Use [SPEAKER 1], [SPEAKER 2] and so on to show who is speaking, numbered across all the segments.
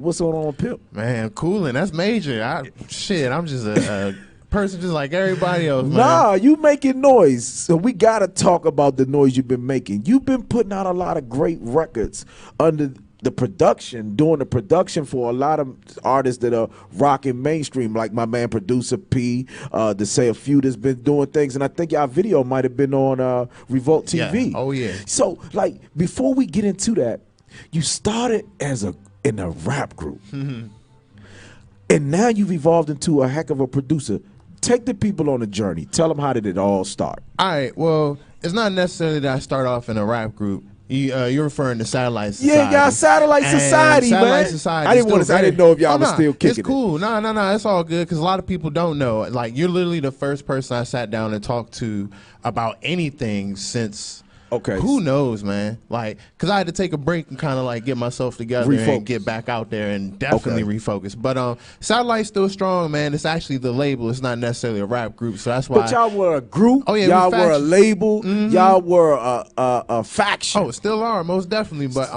[SPEAKER 1] What's going on, Pimp?
[SPEAKER 2] Man, cooling. That's major. I'm just a person just like everybody else, man.
[SPEAKER 1] Nah, you making noise. So we got to talk about the noise you've been making. You've been putting out a lot of great records under the production, doing the production for a lot of artists that are rocking mainstream, like my man Producer P, to say a few that's been doing things. And I think our video might have been on Revolt TV.
[SPEAKER 2] Yeah. Oh, yeah.
[SPEAKER 1] So, like, before we get into that, you started in a rap group.
[SPEAKER 2] Mm-hmm.
[SPEAKER 1] And now you've evolved into a heck of a producer. Take the people on a journey. Tell them, how did it all start?
[SPEAKER 2] All right. Well, it's not necessarily that I start off in a rap group. You're referring to Satellite Society.
[SPEAKER 1] Yeah, y'all Satellite Society,
[SPEAKER 2] Satellite
[SPEAKER 1] man.
[SPEAKER 2] Society.
[SPEAKER 1] I didn't know if y'all was still kicking
[SPEAKER 2] It's cool. No. It's all good because a lot of people don't know. Like, you're literally the first person I sat down and talked to about anything since.
[SPEAKER 1] Okay.
[SPEAKER 2] Who knows, man? Like, because I had to take a break and kind of like get myself together and get back out there and definitely refocus. But Satellite's still strong, man. It's actually the label. It's not necessarily a rap group, so that's why.
[SPEAKER 1] But y'all were a group.
[SPEAKER 2] Oh yeah,
[SPEAKER 1] y'all were a label. Mm-hmm. Y'all were a faction.
[SPEAKER 2] Oh, still are, most definitely. But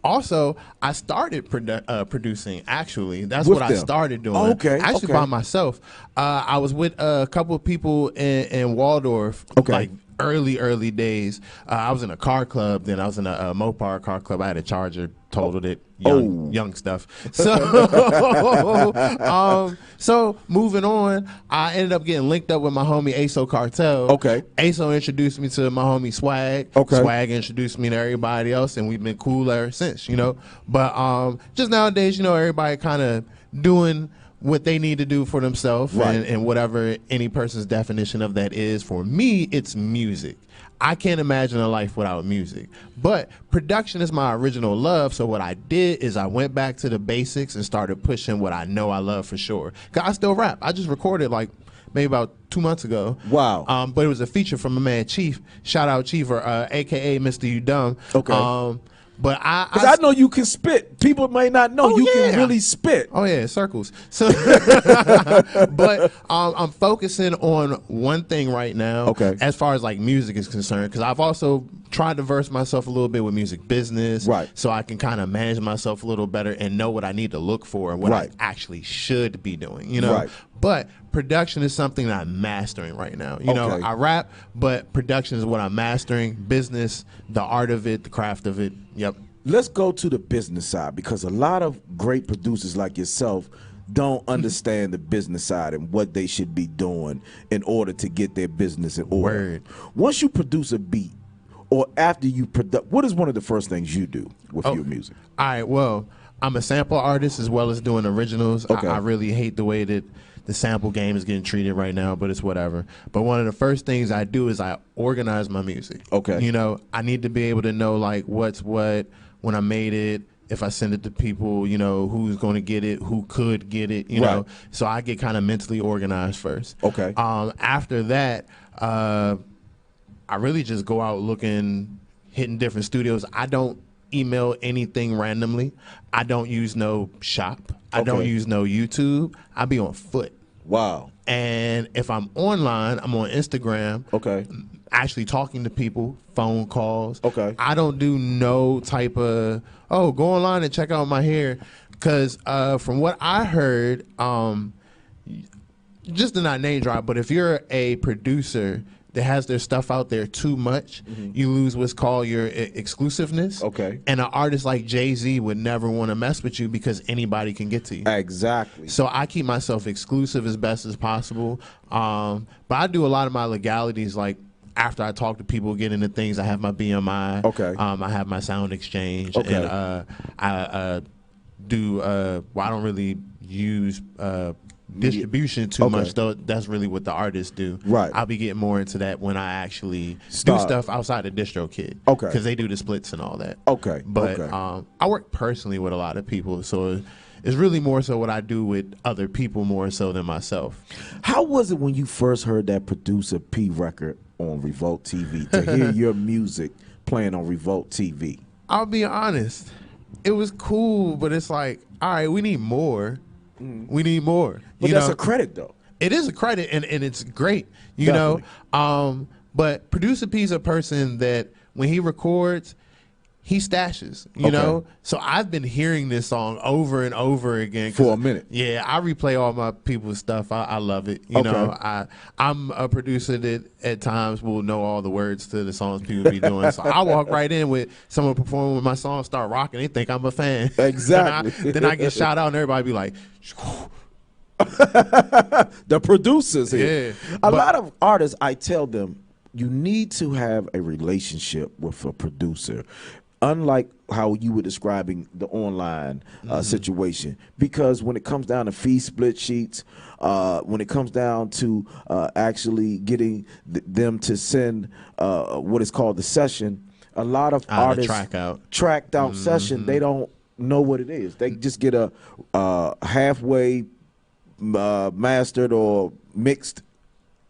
[SPEAKER 2] also, I started producing. Actually, that's what I started doing.
[SPEAKER 1] Okay.
[SPEAKER 2] Actually, by myself. I was with a couple of people in Waldorf.
[SPEAKER 1] Okay.
[SPEAKER 2] Like, early days. I was in a car club, then I was in a Mopar car club. I had a Charger, totaled it, young stuff. So, so moving on, I ended up getting linked up with my homie ASO Cartel.
[SPEAKER 1] Okay.
[SPEAKER 2] ASO introduced me to my homie Swag.
[SPEAKER 1] Okay.
[SPEAKER 2] Swag introduced me to everybody else, and we've been cool ever since, you know. But just nowadays, you know, everybody kind of doing what they need to do for themselves,
[SPEAKER 1] right.
[SPEAKER 2] and whatever any person's definition of that is. For me, it's music. I can't imagine a life without music. But production is my original love, so what I did is I went back to the basics and started pushing what I know I love for sure. 'Cause I still rap. I just recorded like maybe about 2 months ago.
[SPEAKER 1] Wow.
[SPEAKER 2] But it was a feature from my man Chief. Shout out Chief, or AKA Mr. You Dumb.
[SPEAKER 1] Okay.
[SPEAKER 2] But
[SPEAKER 1] because I know you can spit. People may not know you can really spit.
[SPEAKER 2] Oh yeah, circles. So, but I'm focusing on one thing right now.
[SPEAKER 1] Okay.
[SPEAKER 2] As far as like music is concerned, because I've also tried to verse myself a little bit with music business,
[SPEAKER 1] right?
[SPEAKER 2] So I can kind of manage myself a little better and know what I need to look for and what I actually should be doing. You know.
[SPEAKER 1] Right.
[SPEAKER 2] But production is something that I'm mastering right now. You know, I rap, but production is what I'm mastering. Business, the art of it, the craft of it. Yep.
[SPEAKER 1] Let's go to the business side, because a lot of great producers like yourself don't understand the business side and what they should be doing in order to get their business in order.
[SPEAKER 2] Word.
[SPEAKER 1] Once you produce a beat, or after you produce, what is one of the first things you do with your music?
[SPEAKER 2] All right, well, I'm a sample artist as well as doing originals.
[SPEAKER 1] Okay.
[SPEAKER 2] I really hate the way that the sample game is getting treated right now, but it's whatever. But one of the first things I do is I organize my music.
[SPEAKER 1] Okay.
[SPEAKER 2] You know, I need to be able to know like what's what, when I made it, if I send it to people, you know, who's going to get it, who could get it, you know. So I get kind of mentally organized first.
[SPEAKER 1] Okay.
[SPEAKER 2] After that, I really just go out looking, hitting different studios. I don't email anything randomly. I don't use no shop. I don't use no YouTube. I be on foot.
[SPEAKER 1] Wow.
[SPEAKER 2] And if I'm online, I'm on Instagram.
[SPEAKER 1] Okay.
[SPEAKER 2] Actually talking to people, phone calls.
[SPEAKER 1] Okay.
[SPEAKER 2] I don't do no type of, go online and check out my hair. Because from what I heard, just to not name drop, but if you're a producer that has their stuff out there too much, you lose what's called your exclusiveness.
[SPEAKER 1] Okay.
[SPEAKER 2] And an artist like Jay-Z would never want to mess with you because anybody can get to you.
[SPEAKER 1] Exactly.
[SPEAKER 2] So I keep myself exclusive as best as possible. But I do a lot of my legalities, like after I talk to people, get into things. I have my BMI.
[SPEAKER 1] Okay.
[SPEAKER 2] I have my sound exchange.
[SPEAKER 1] Okay.
[SPEAKER 2] And I do, well, I don't really use distribution too much, though. That's really what the artists do.
[SPEAKER 1] Right.
[SPEAKER 2] I'll be getting more into that when I actually do stuff outside of DistroKid.
[SPEAKER 1] Okay.
[SPEAKER 2] Because they do the splits and all that.
[SPEAKER 1] Okay.
[SPEAKER 2] But I work personally with a lot of people, so it's really more so what I do with other people more so than myself.
[SPEAKER 1] How was it when you first heard that Producer P record on Revolt TV, to hear your music playing on Revolt TV?
[SPEAKER 2] I'll be honest. It was cool, but it's like, all right, we need more. We need more.
[SPEAKER 1] But that's a credit, though.
[SPEAKER 2] It is a credit, and it's great, you
[SPEAKER 1] Definitely.
[SPEAKER 2] know. But Producer P's a person that when he records, he stashes, you know? So I've been hearing this song over and over again.
[SPEAKER 1] For a minute.
[SPEAKER 2] Yeah, I replay all my people's stuff. I love it. You know, I'm a producer that at times will know all the words to the songs people be doing. So I walk right in with someone performing with my song, start rocking. They think I'm a fan.
[SPEAKER 1] Exactly.
[SPEAKER 2] then I get shout out and everybody be like,
[SPEAKER 1] the producers here.
[SPEAKER 2] Yeah,
[SPEAKER 1] a lot of artists, I tell them, you need to have a relationship with a producer. Unlike how you were describing the online situation, because when it comes down to fee split sheets, when it comes down to actually getting them to send what is called the session, a lot of artists tracked out session, they don't know what it is. They just get a halfway mastered or mixed,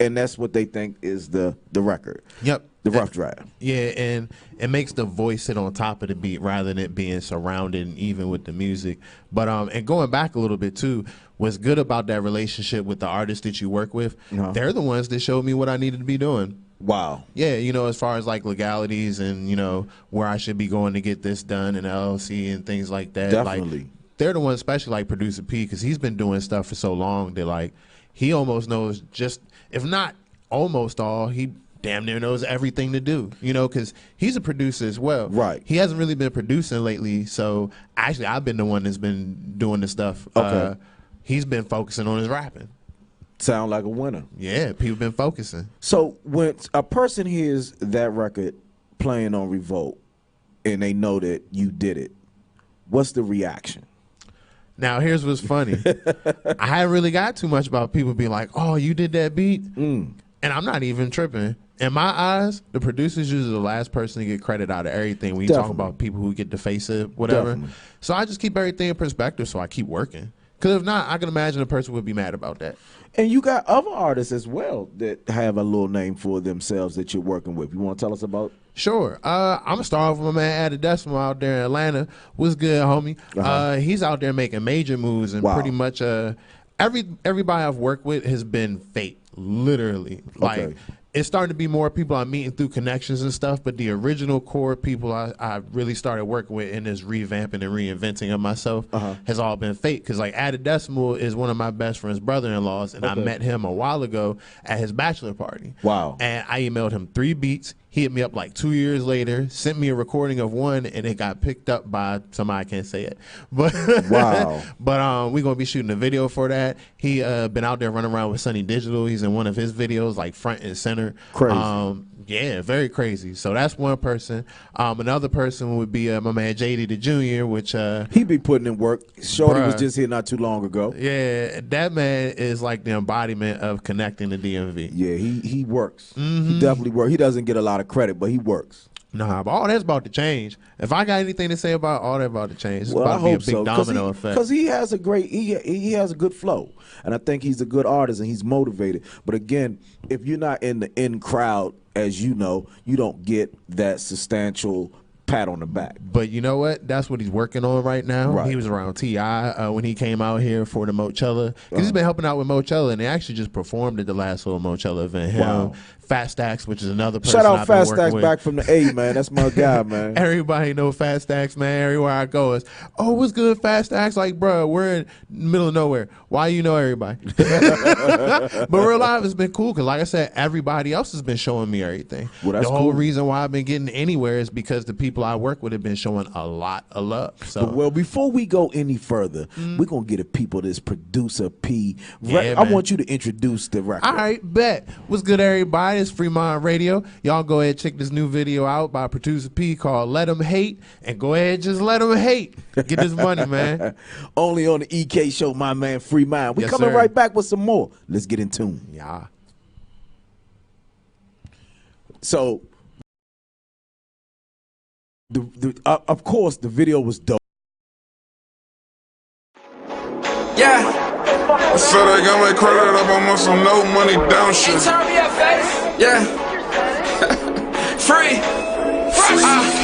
[SPEAKER 1] and that's what they think is the record.
[SPEAKER 2] Yep.
[SPEAKER 1] The rough draft.
[SPEAKER 2] Yeah, and it makes the voice sit on top of the beat rather than it being surrounded and even with the music. But and going back a little bit too, what's good about that relationship with the artists that you work with, they're the ones that showed me what I needed to be doing.
[SPEAKER 1] Wow.
[SPEAKER 2] Yeah, you know, as far as like legalities and, you know, where I should be going to get this done in LLC and things like that.
[SPEAKER 1] Definitely.
[SPEAKER 2] Like, they're the ones, especially like Producer P, because he's been doing stuff for so long that like he almost knows just, if not almost all, he damn near knows everything to do, you know, because he's a producer as well.
[SPEAKER 1] Right.
[SPEAKER 2] He hasn't really been producing lately, so actually I've been the one that's been doing the stuff.
[SPEAKER 1] Okay.
[SPEAKER 2] He's been focusing on his rapping.
[SPEAKER 1] Sound like a winner.
[SPEAKER 2] Yeah, people been focusing.
[SPEAKER 1] So when a person hears that record playing on Revolt and they know that you did it, what's the reaction?
[SPEAKER 2] Now, here's what's funny. I haven't really got too much about people being like, oh, you did that beat? And I'm not even tripping. In my eyes, the producer's usually the last person to get credit out of everything when you talk about people who get to face it, whatever. So I just keep everything in perspective, so I keep working. Because if not, I can imagine a person would be mad about that.
[SPEAKER 1] And you got other artists as well that have a little name for themselves that you're working with. You want to tell us about?
[SPEAKER 2] Sure. I'm going to start off with my man Added Decimal out there in Atlanta. What's good, homie? He's out there making major moves, and pretty much everybody I've worked with has been fake, literally. Like, it's starting to be more people I'm meeting through connections and stuff, but the original core people I really started working with in this revamping and reinventing of myself has all been fake. Because like Added Decimal is one of my best friend's brother-in-laws, and I met him a while ago at his bachelor party.
[SPEAKER 1] Wow.
[SPEAKER 2] And I emailed him 3 beats. He hit me up like 2 years later, sent me a recording of one, and it got picked up by somebody, I can't say it. But
[SPEAKER 1] wow.
[SPEAKER 2] But we're going to be shooting a video for that. He been out there running around with Sunny Digital. He's in one of his videos, like front and center.
[SPEAKER 1] Crazy.
[SPEAKER 2] Yeah, very crazy. So that's one person. Another person would be my man JD the Jr., which
[SPEAKER 1] he be putting in work. Shorty was just here not too long ago.
[SPEAKER 2] Yeah, that man is like the embodiment of connecting the DMV.
[SPEAKER 1] Yeah, he works. He definitely works. He doesn't get a lot of credit, but he works.
[SPEAKER 2] Nah, but all that's about to change. If I got anything to say about all that about to change, it's about to be a big domino effect.
[SPEAKER 1] Because he has a great, he has a good flow, and I think he's a good artist and he's motivated. But again, if you're not in the in crowd, as you know, you don't get that substantial pat on the back.
[SPEAKER 2] But you know what? That's what he's working on right now. Right. He was around T.I. When he came out here for the Mochella. Because he's been helping out with Mochella, and they actually just performed at the last little Mochella event. Him, Fat Stacks, which is another person
[SPEAKER 1] Shout out
[SPEAKER 2] I've
[SPEAKER 1] Fat
[SPEAKER 2] been
[SPEAKER 1] Stacks
[SPEAKER 2] with.
[SPEAKER 1] back from the A, man. That's my guy, man.
[SPEAKER 2] Everybody know Fat Stacks, man. Everywhere I go is, oh, what's good, Fat Stacks? Like, bro, we're in the middle of nowhere. Why you know everybody? But real life has been cool because, like I said, everybody else has been showing me everything.
[SPEAKER 1] Well, that's
[SPEAKER 2] the whole reason why I've been getting anywhere is because the people I work with have been showing a lot of love. So,
[SPEAKER 1] well, before we go any further, we're going to get a people this Producer P.
[SPEAKER 2] Yeah,
[SPEAKER 1] I want you to introduce the record.
[SPEAKER 2] All right, bet. What's good, everybody? It's Fremont Radio. Y'all go ahead and check this new video out by Producer P called Let 'Em Hate, and go ahead and just let 'em hate. Get this money, man.
[SPEAKER 1] Only on the EK show, my man, Free Mind. We coming right back with some more. Let's get in tune.
[SPEAKER 2] Yeah.
[SPEAKER 1] So, of course, the video was dope.
[SPEAKER 3] Yeah. I said I got my credit up, I'm on some no money down shit.
[SPEAKER 4] Turn me up, face.
[SPEAKER 3] Yeah. Free.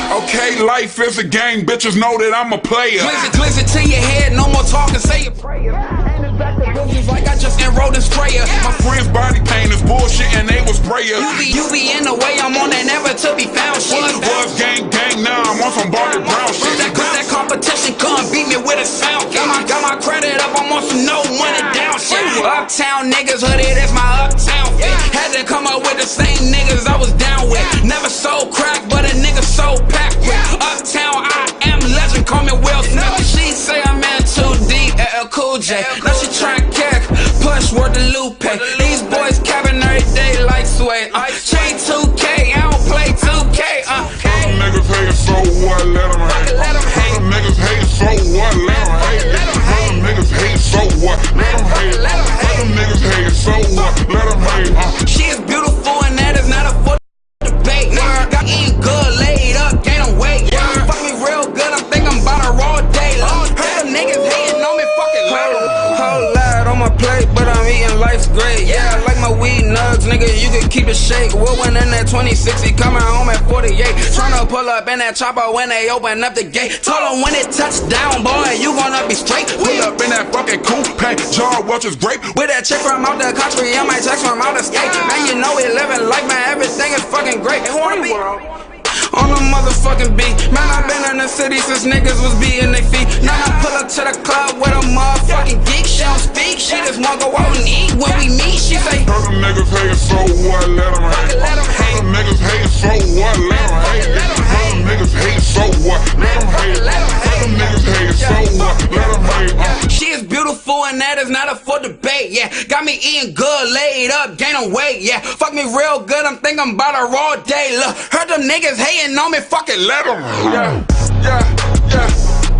[SPEAKER 3] Okay, life is a game, bitches know that I'm a player.
[SPEAKER 4] Glizzy to your head, no more talking, say a prayer. And it's back to business like I just enrolled in sprayer.
[SPEAKER 3] My friend's body pain is bullshit and they was sprayer.
[SPEAKER 4] You be in the way, I'm on that never to be found shit.
[SPEAKER 3] Was gang, now I'm on some Barney Brown shit.
[SPEAKER 4] That competition couldn't beat me with a sound. Got my credit up, I'm on some no money down shit. Uptown niggas, hoodie, that's my uptown fit. Had to come up with the same niggas I was down with. Never sold crack, but a nigga sold pack with. Uptown, I am legend, call me Will Smith. She say I'm in too deep, LL Cool J. Now she tryna kick, push word to Lupe. These boys capping every day like Sway. Chain 2K, I don't play 2K.
[SPEAKER 3] Other niggas hate, so what? Let them hate. Other niggas hate, so what? Let them hate. Other niggas hate, so what? Let them hate. Other niggas hate, so what? Let them hate.
[SPEAKER 4] She is beautiful and that is not a foot debate. Got eating good, laid up, gain on weight. Fuck me real good, I think I'm about a raw day. Heard them niggas hating on me, fucking let them. Whole lot on my plate, but I'm eating life's great. Yeah, I like my weed nugs, nigga, you can keep it shake. We'll win in that 2060, coming home at 48. Tryna pull up in that chopper when they open up the gate. Told them when it touch down, boy, you gonna be straight.
[SPEAKER 3] Pull up in that fucking coupe, hey, John Welch's grape.
[SPEAKER 4] With that chick from out the country, I might text from out of state. Man, you know we living life, man, everything is fucking great. They wanna be on the motherfucking beat. Man, I been in the city since niggas was beating their feet. Now I pull up to the club with a motherfucking geek. She don't speak, she just wanna go out and eat. When we meet, she say,
[SPEAKER 3] Other niggas hate, so what? Let them hate. Other niggas hate, so what? Let them hate. Other niggas hate, so what? Let them hate. Other niggas hate, so what? Let them hate.
[SPEAKER 4] she is beautiful and that is not up for debate. Yeah, got me eating good, laid up, gaining weight. Yeah, fuck me real good, I'm thinking I'm about a raw day. Look, heard them niggas hating on me, fucking let them.
[SPEAKER 3] Yeah.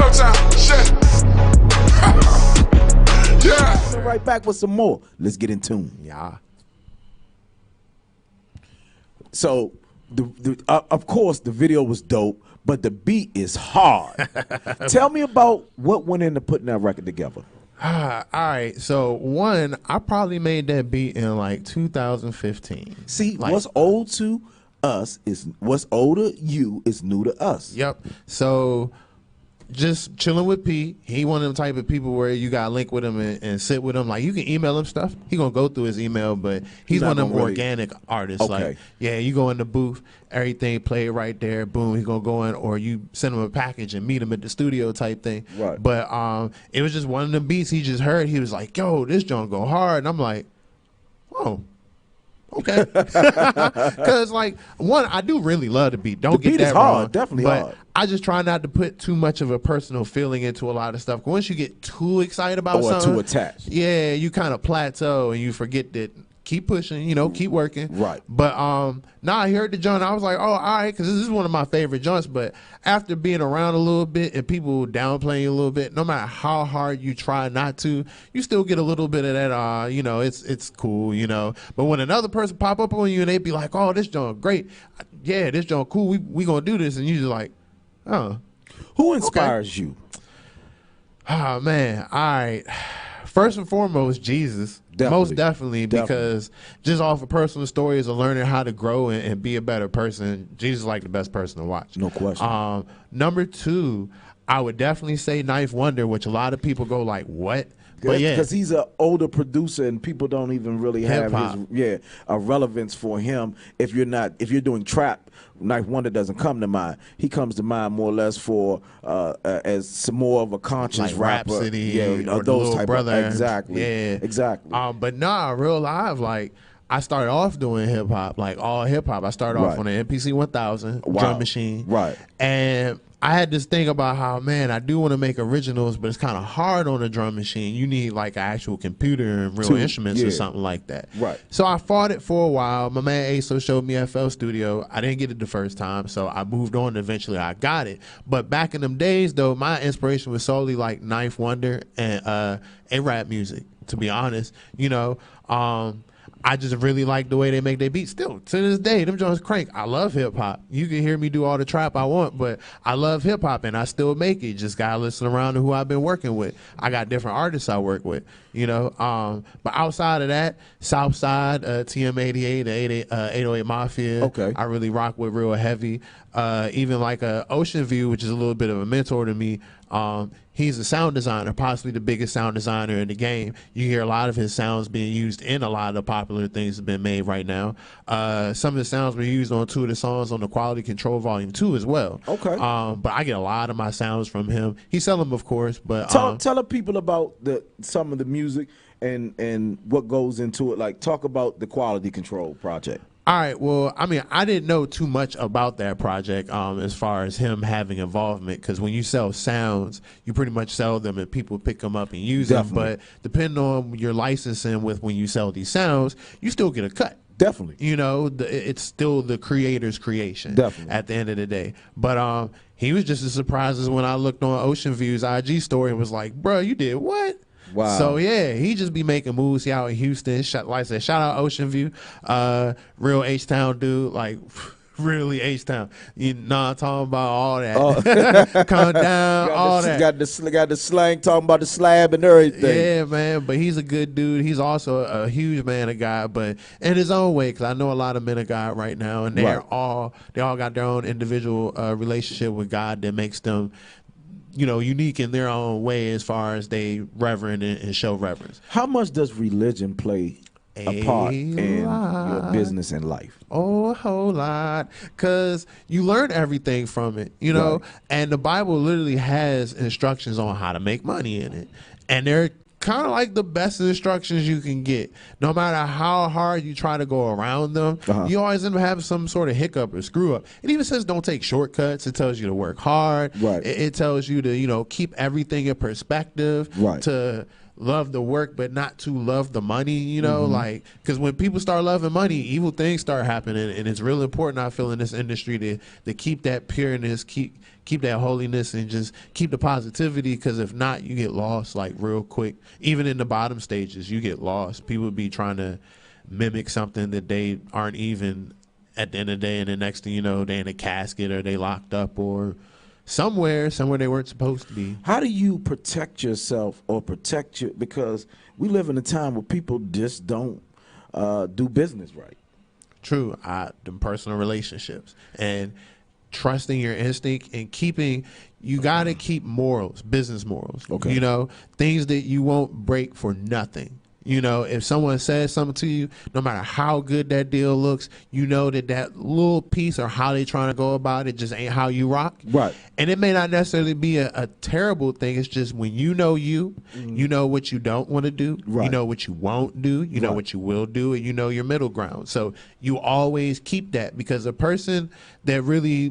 [SPEAKER 3] Uptown, shit. Yeah.
[SPEAKER 1] Coming right back with some more. Let's get in tune.
[SPEAKER 2] Yeah.
[SPEAKER 1] So, of course, the video was dope, but the beat is hard. Tell me about what went into putting that record together.
[SPEAKER 2] All right. So one, I probably made that beat in like 2015.
[SPEAKER 1] See,
[SPEAKER 2] Like,
[SPEAKER 1] what's old to us is what's older you is new to us.
[SPEAKER 2] Yep. So just chilling with P. He one of them type of people where you got to link with him and sit with him. Like you can email him stuff. He gonna go through his email, but he's
[SPEAKER 1] not
[SPEAKER 2] one of them
[SPEAKER 1] gonna really-
[SPEAKER 2] organic artists.
[SPEAKER 1] Okay.
[SPEAKER 2] Like yeah, you go in the booth, everything play right there. Boom, he's gonna go in, or you send him a package and meet him at the studio type thing.
[SPEAKER 1] Right.
[SPEAKER 2] But it was just one of the beats he just heard. He was like, "Yo, this joint go hard," and I'm like, "Oh." Okay, because like one, I do really love the beat. Don't
[SPEAKER 1] The
[SPEAKER 2] get
[SPEAKER 1] beat
[SPEAKER 2] that
[SPEAKER 1] is hard,
[SPEAKER 2] wrong.
[SPEAKER 1] definitely
[SPEAKER 2] but
[SPEAKER 1] hard.
[SPEAKER 2] I just try not to put too much of a personal feeling into a lot of stuff. Once you get too excited about
[SPEAKER 1] Or
[SPEAKER 2] something,
[SPEAKER 1] too attached.
[SPEAKER 2] yeah, you kind of plateau and you forget that. Keep pushing, keep working.
[SPEAKER 1] Right.
[SPEAKER 2] But I heard the joint. I was like, oh, all right, because this is one of my favorite joints. But after being around a little bit and people downplaying you a little bit, no matter how hard you try not to, you still get a little bit of that. It's cool, But when another person pop up on you and they be like, oh, this joint great, yeah, this joint cool. We gonna do this, and you just like, oh.
[SPEAKER 1] Who inspires you?
[SPEAKER 2] Oh man, all right. First and foremost, Jesus.
[SPEAKER 1] Definitely.
[SPEAKER 2] Most definitely, because just off of personal stories of learning how to grow and be a better person, Jesus is like the best person to watch.
[SPEAKER 1] No question.
[SPEAKER 2] Number two, I would definitely say Knife Wonder, which a lot of people go like, what? But yeah,
[SPEAKER 1] Because he's an older producer and people don't even really have
[SPEAKER 2] Hip-hop.
[SPEAKER 1] a relevance for him. If you're doing trap, Knife Wonder doesn't come to mind. He comes to mind more or less for as some more of a conscious
[SPEAKER 2] like
[SPEAKER 1] rapper.
[SPEAKER 2] Rhapsody, or the
[SPEAKER 1] those
[SPEAKER 2] Little
[SPEAKER 1] type
[SPEAKER 2] Brother.
[SPEAKER 1] of exactly.
[SPEAKER 2] Yeah,
[SPEAKER 1] Exactly.
[SPEAKER 2] But nah, real live, like I started off doing hip hop, like all hip hop. I started off
[SPEAKER 1] Right.
[SPEAKER 2] on the MPC 1000
[SPEAKER 1] Wow.
[SPEAKER 2] drum machine,
[SPEAKER 1] Right.
[SPEAKER 2] And I had this thing about how, man, I do want to make originals, but it's kind of hard on a drum machine. You need like an actual computer and real instruments or something like that.
[SPEAKER 1] Right.
[SPEAKER 2] So I fought it for a while. My man ASO showed me FL Studio. I didn't get it the first time, so I moved on. Eventually, I got it. But back in them days, though, my inspiration was solely like Knife Wonder and rap music. To be honest, I just really like the way they make their beats. Still, to this day, them joints crank. I love hip hop. You can hear me do all the trap I want, but I love hip hop and I still make it. Just gotta listen around to who I've been working with. I got different artists I work with, But outside of that, Southside, TM88, the 808 Mafia.
[SPEAKER 1] Okay.
[SPEAKER 2] I really rock with real heavy. Even like Ocean View, which is a little bit of a mentor to me. He's a sound designer, possibly the biggest sound designer in the game. You hear a lot of his sounds being used in a lot of the popular things that have been made right now. Some of the sounds were used on 2 of the songs on the Quality Control Volume 2 as well.
[SPEAKER 1] Okay.
[SPEAKER 2] But I get a lot of my sounds from him. He sell them, of course, but
[SPEAKER 1] Tell the people about some of the music and what goes into it. Like, talk about the Quality Control project.
[SPEAKER 2] all right. Well, I mean, I didn't know too much about that project as far as him having involvement, because when you sell sounds, you pretty much sell them and people pick them up and use them. But depending on your licensing with when you sell these sounds, you still get a cut.
[SPEAKER 1] Definitely.
[SPEAKER 2] You know, it's still the creator's creation.
[SPEAKER 1] Definitely.
[SPEAKER 2] At the end of the day. But he was just as surprised as when I looked on Ocean View's IG story and was like, bro, you did what?
[SPEAKER 1] Wow.
[SPEAKER 2] So yeah, he just be making moves. He out in Houston. Like I said, shout out Ocean View, real H-Town dude, like really H-Town. You know, I'm talking about all that. Calm down, all that.
[SPEAKER 1] Got the slang, talking about the slab and everything.
[SPEAKER 2] Yeah, man. But he's a good dude. He's also a huge man of God, but in his own way. Because I know a lot of men of God right now, and they all got their own individual relationship with God that makes them, you know, unique in their own way as far as they reverend and show reverence.
[SPEAKER 1] How much does religion play a part in your business and life?
[SPEAKER 2] Oh, a whole lot, because you learn everything from it, you know, and the Bible literally has instructions on how to make money in it, and they're kind of like the best instructions you can get. No matter how hard you try to go around them, you always end up having some sort of hiccup or screw up. It even says don't take shortcuts. It tells you to work hard. It tells you to, you know, keep everything in perspective, to love the work but not to love the money, you know, like, because when people start loving money, evil things start happening, and it's real important, I feel, in this industry to keep that pureness, keep that holiness, and just keep the positivity, because if not, you get lost like real quick. Even in the bottom stages, you get lost. People be trying to mimic something that they aren't even at the end of the day, and the next thing you know, they in a casket or they locked up or somewhere they weren't supposed to be. How
[SPEAKER 1] do you protect yourself or protect you? Because we live in a time where people just don't do business right.
[SPEAKER 2] True. Them personal relationships and trusting your instinct and you got to keep morals, business morals. Okay. You know, things that you won't break for nothing. You know, if someone says something to you, no matter how good that deal looks, you know that little piece or how they trying to go about it just ain't how you rock. Right. And it may not necessarily be a terrible thing. It's just when you know you know what you don't want to do. Right. You know what you won't do. You know what you will do. And you know your middle ground. So you always keep that, because a person that really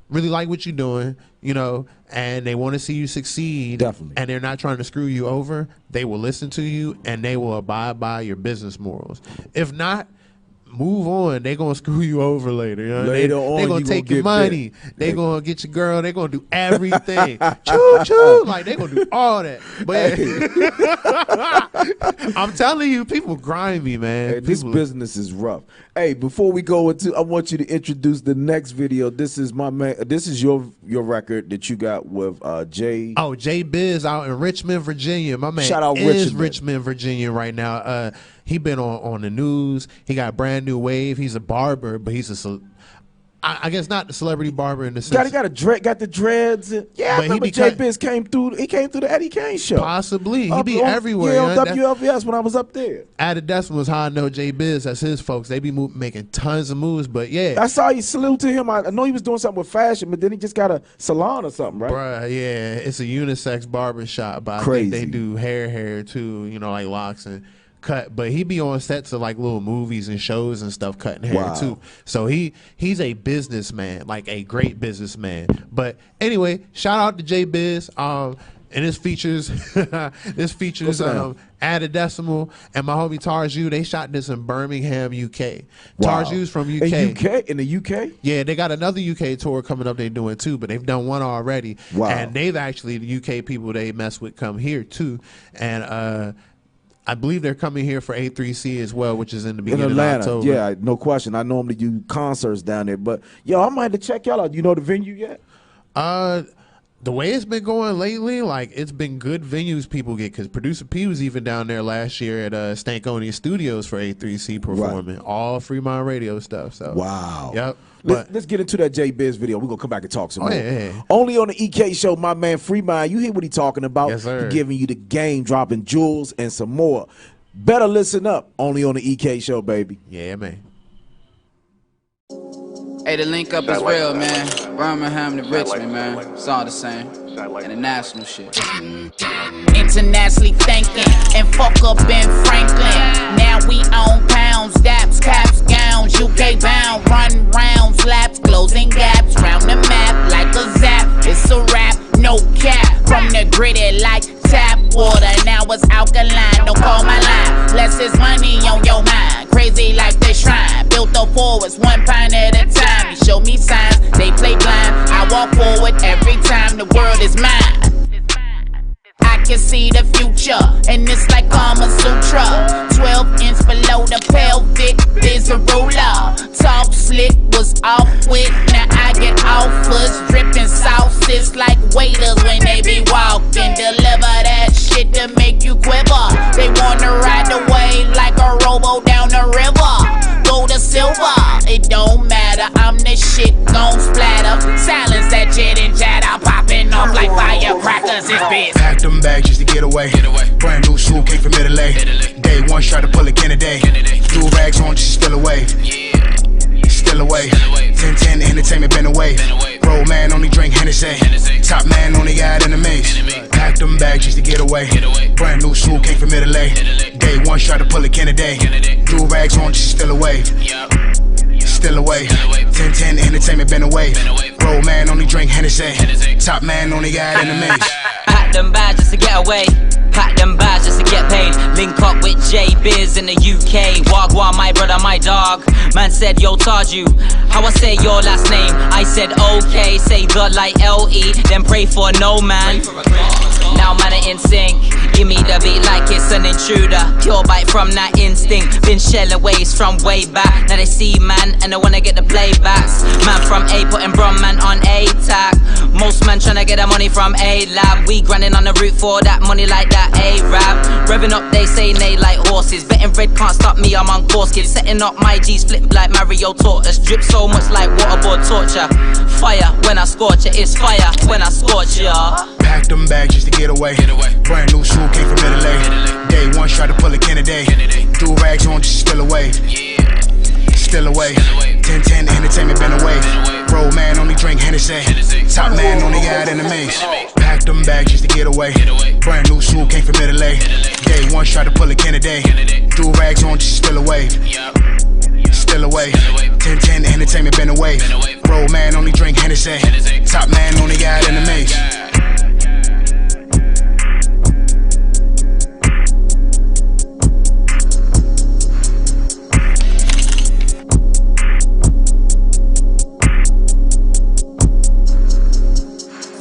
[SPEAKER 2] like what you're doing, you know, and they want to see you succeed, and they're not trying to screw you over, they will listen to you and they will abide by your business morals. If not, move on. They're going to screw you over later. You know? They're going to take your money. They're going to get your girl. They're going to do everything. Choo-choo. Like, they're going to do all that. But I'm telling you, people grimy, man.
[SPEAKER 1] Hey, this business is rough. Hey, before we go into, I want you to introduce the next video. This is my man. This is your record that you got with Jay.
[SPEAKER 2] Oh, Jay Biz out in Richmond, Virginia. My man
[SPEAKER 1] Shout out
[SPEAKER 2] is Richmond, Virginia right now. He been on the news. He got a brand new wave. He's a barber, but he's I guess not the celebrity barber in the sense.
[SPEAKER 1] Got the dreads. Yeah, but I remember Jay Biz came through. He came through the Eddie Kane show.
[SPEAKER 2] Possibly, he be everywhere.
[SPEAKER 1] Yeah, on WLVS when I was up there.
[SPEAKER 2] Added Decimal is how I know Jay Biz. That's his folks. They be making tons of moves. But yeah,
[SPEAKER 1] I saw you salute to him. I know he was doing something with fashion, but then he just got a salon or something, right?
[SPEAKER 2] Bruh, yeah, it's a unisex barber shop. But
[SPEAKER 1] Crazy.
[SPEAKER 2] I think they do hair too. You know, like locks and cut, but he be on sets of like little movies and shows and stuff cutting hair too. So he's a businessman, like a great businessman. But anyway, shout out to Jay Biz. And this features Added Decimal and my homie Tarju. They shot this in Birmingham, UK. Tarju's from UK.
[SPEAKER 1] In the UK?
[SPEAKER 2] Yeah, they got another UK tour coming up they're doing too, but they've done one already. Wow. And they've actually, the UK people they mess with come here too. And I believe they're coming here for A3C as well, which is in the beginning
[SPEAKER 1] of Atlanta.
[SPEAKER 2] October.
[SPEAKER 1] Yeah, no question. I normally do concerts down there, but yo, I might have to check y'all out. You know the venue yet?
[SPEAKER 2] The way it's been going lately, like it's been good venues people get, because Producer P was even down there last year at Stankonia Studios for A3C performing all Fremont Radio stuff. So
[SPEAKER 1] wow.
[SPEAKER 2] Yep.
[SPEAKER 1] Let's get into that J Biz video. We're gonna come back and talk some more.
[SPEAKER 2] Yeah.
[SPEAKER 1] Only on the EK show, my man Fremont. You hear what he talking about?
[SPEAKER 2] Yes, sir.
[SPEAKER 1] He giving you the game, dropping jewels and some more. Better listen up. Only on the EK show, baby.
[SPEAKER 2] Yeah, man.
[SPEAKER 4] Hey, the link up is real, man. Birmingham to Richmond, man. It's all the same. International shit.
[SPEAKER 5] Internationally thinking and fuck up in Franklin. Now we own pounds, daps, caps, gowns, UK bound, run rounds, laps, closing gaps, round the map like a zap. It's a rap, no cap. From the gritty like tap water, now it's alkaline. Don't call my line, less is money on your mind. Crazy like the shrine, built the forwards, 1 pound at a time. You show me signs, they play blind. I walk forward every time, the world is mine. I can see the future, and it's like Kama Sutra. 12 inch below the pelvic, there's a roller. Talk slick was off with, now I get offers. Dripping sauces like waiters when they be walking. Deliver that shit to make you quiver. They wanna ride the wave like a rowboat down the river. Gold or silver, it don't matter, I'm the shit gon' splatter. Silence that jet and jatter, popping off like firecrackers, it's bitch.
[SPEAKER 6] Packed them bags just to get away. Brand new suit came from Italy. Day one tried to pull a Kennedy. Do rags on just still away. Still away. 10-10 entertainment been away. Bro man only drink Hennessy. Top man only got enemies. Packed them bags just to get away. Brand new suit came from Italy. Day one tried to pull a Kennedy. Do rags on just still away. Still away. 10-10 entertainment been away. Bro man only drink Hennessy. Top man only got enemies.
[SPEAKER 7] Pack them bags just to get away. Pack them bags just to get paid. Link up with J Biz in the UK. Wagwan, my brother, my dog. Man said, yo, Taju, how I say your last name? I said, okay, say the like L-E, then pray for no man. Now man are in sync. Give me the beat like it's an intruder. Pure bite from that instinct. Been shelling ways from way back. Now they see man and they wanna get the playbacks. Man from A putting brum man on A-tack. Most man tryna get the money from A-lab. We grinding on the route for that money like that A-rap. Revving up they say nay like horses. Betting bread can't stop me, I'm on course kid. Setting up my G's flip like Mario Tortoise. Drip so much like waterboard torture. Fire when I scorch it, it's fire when I scorch ya.
[SPEAKER 6] Packed them bags just to get away. Brand new suit came from Italy. Day one tried to pull a Kennedy. Do rags on just still away. Still away. 10-10 entertainment been away. Bro man only drink Hennessy. Top man only got enemies. Packed them bags just to get away. Brand new suit came from Italy. Day one tried to pull a Kennedy. Do rags on just still away. Still away. 10-10 entertainment been away. Bro man only drink Hennessy. Top man only got enemies.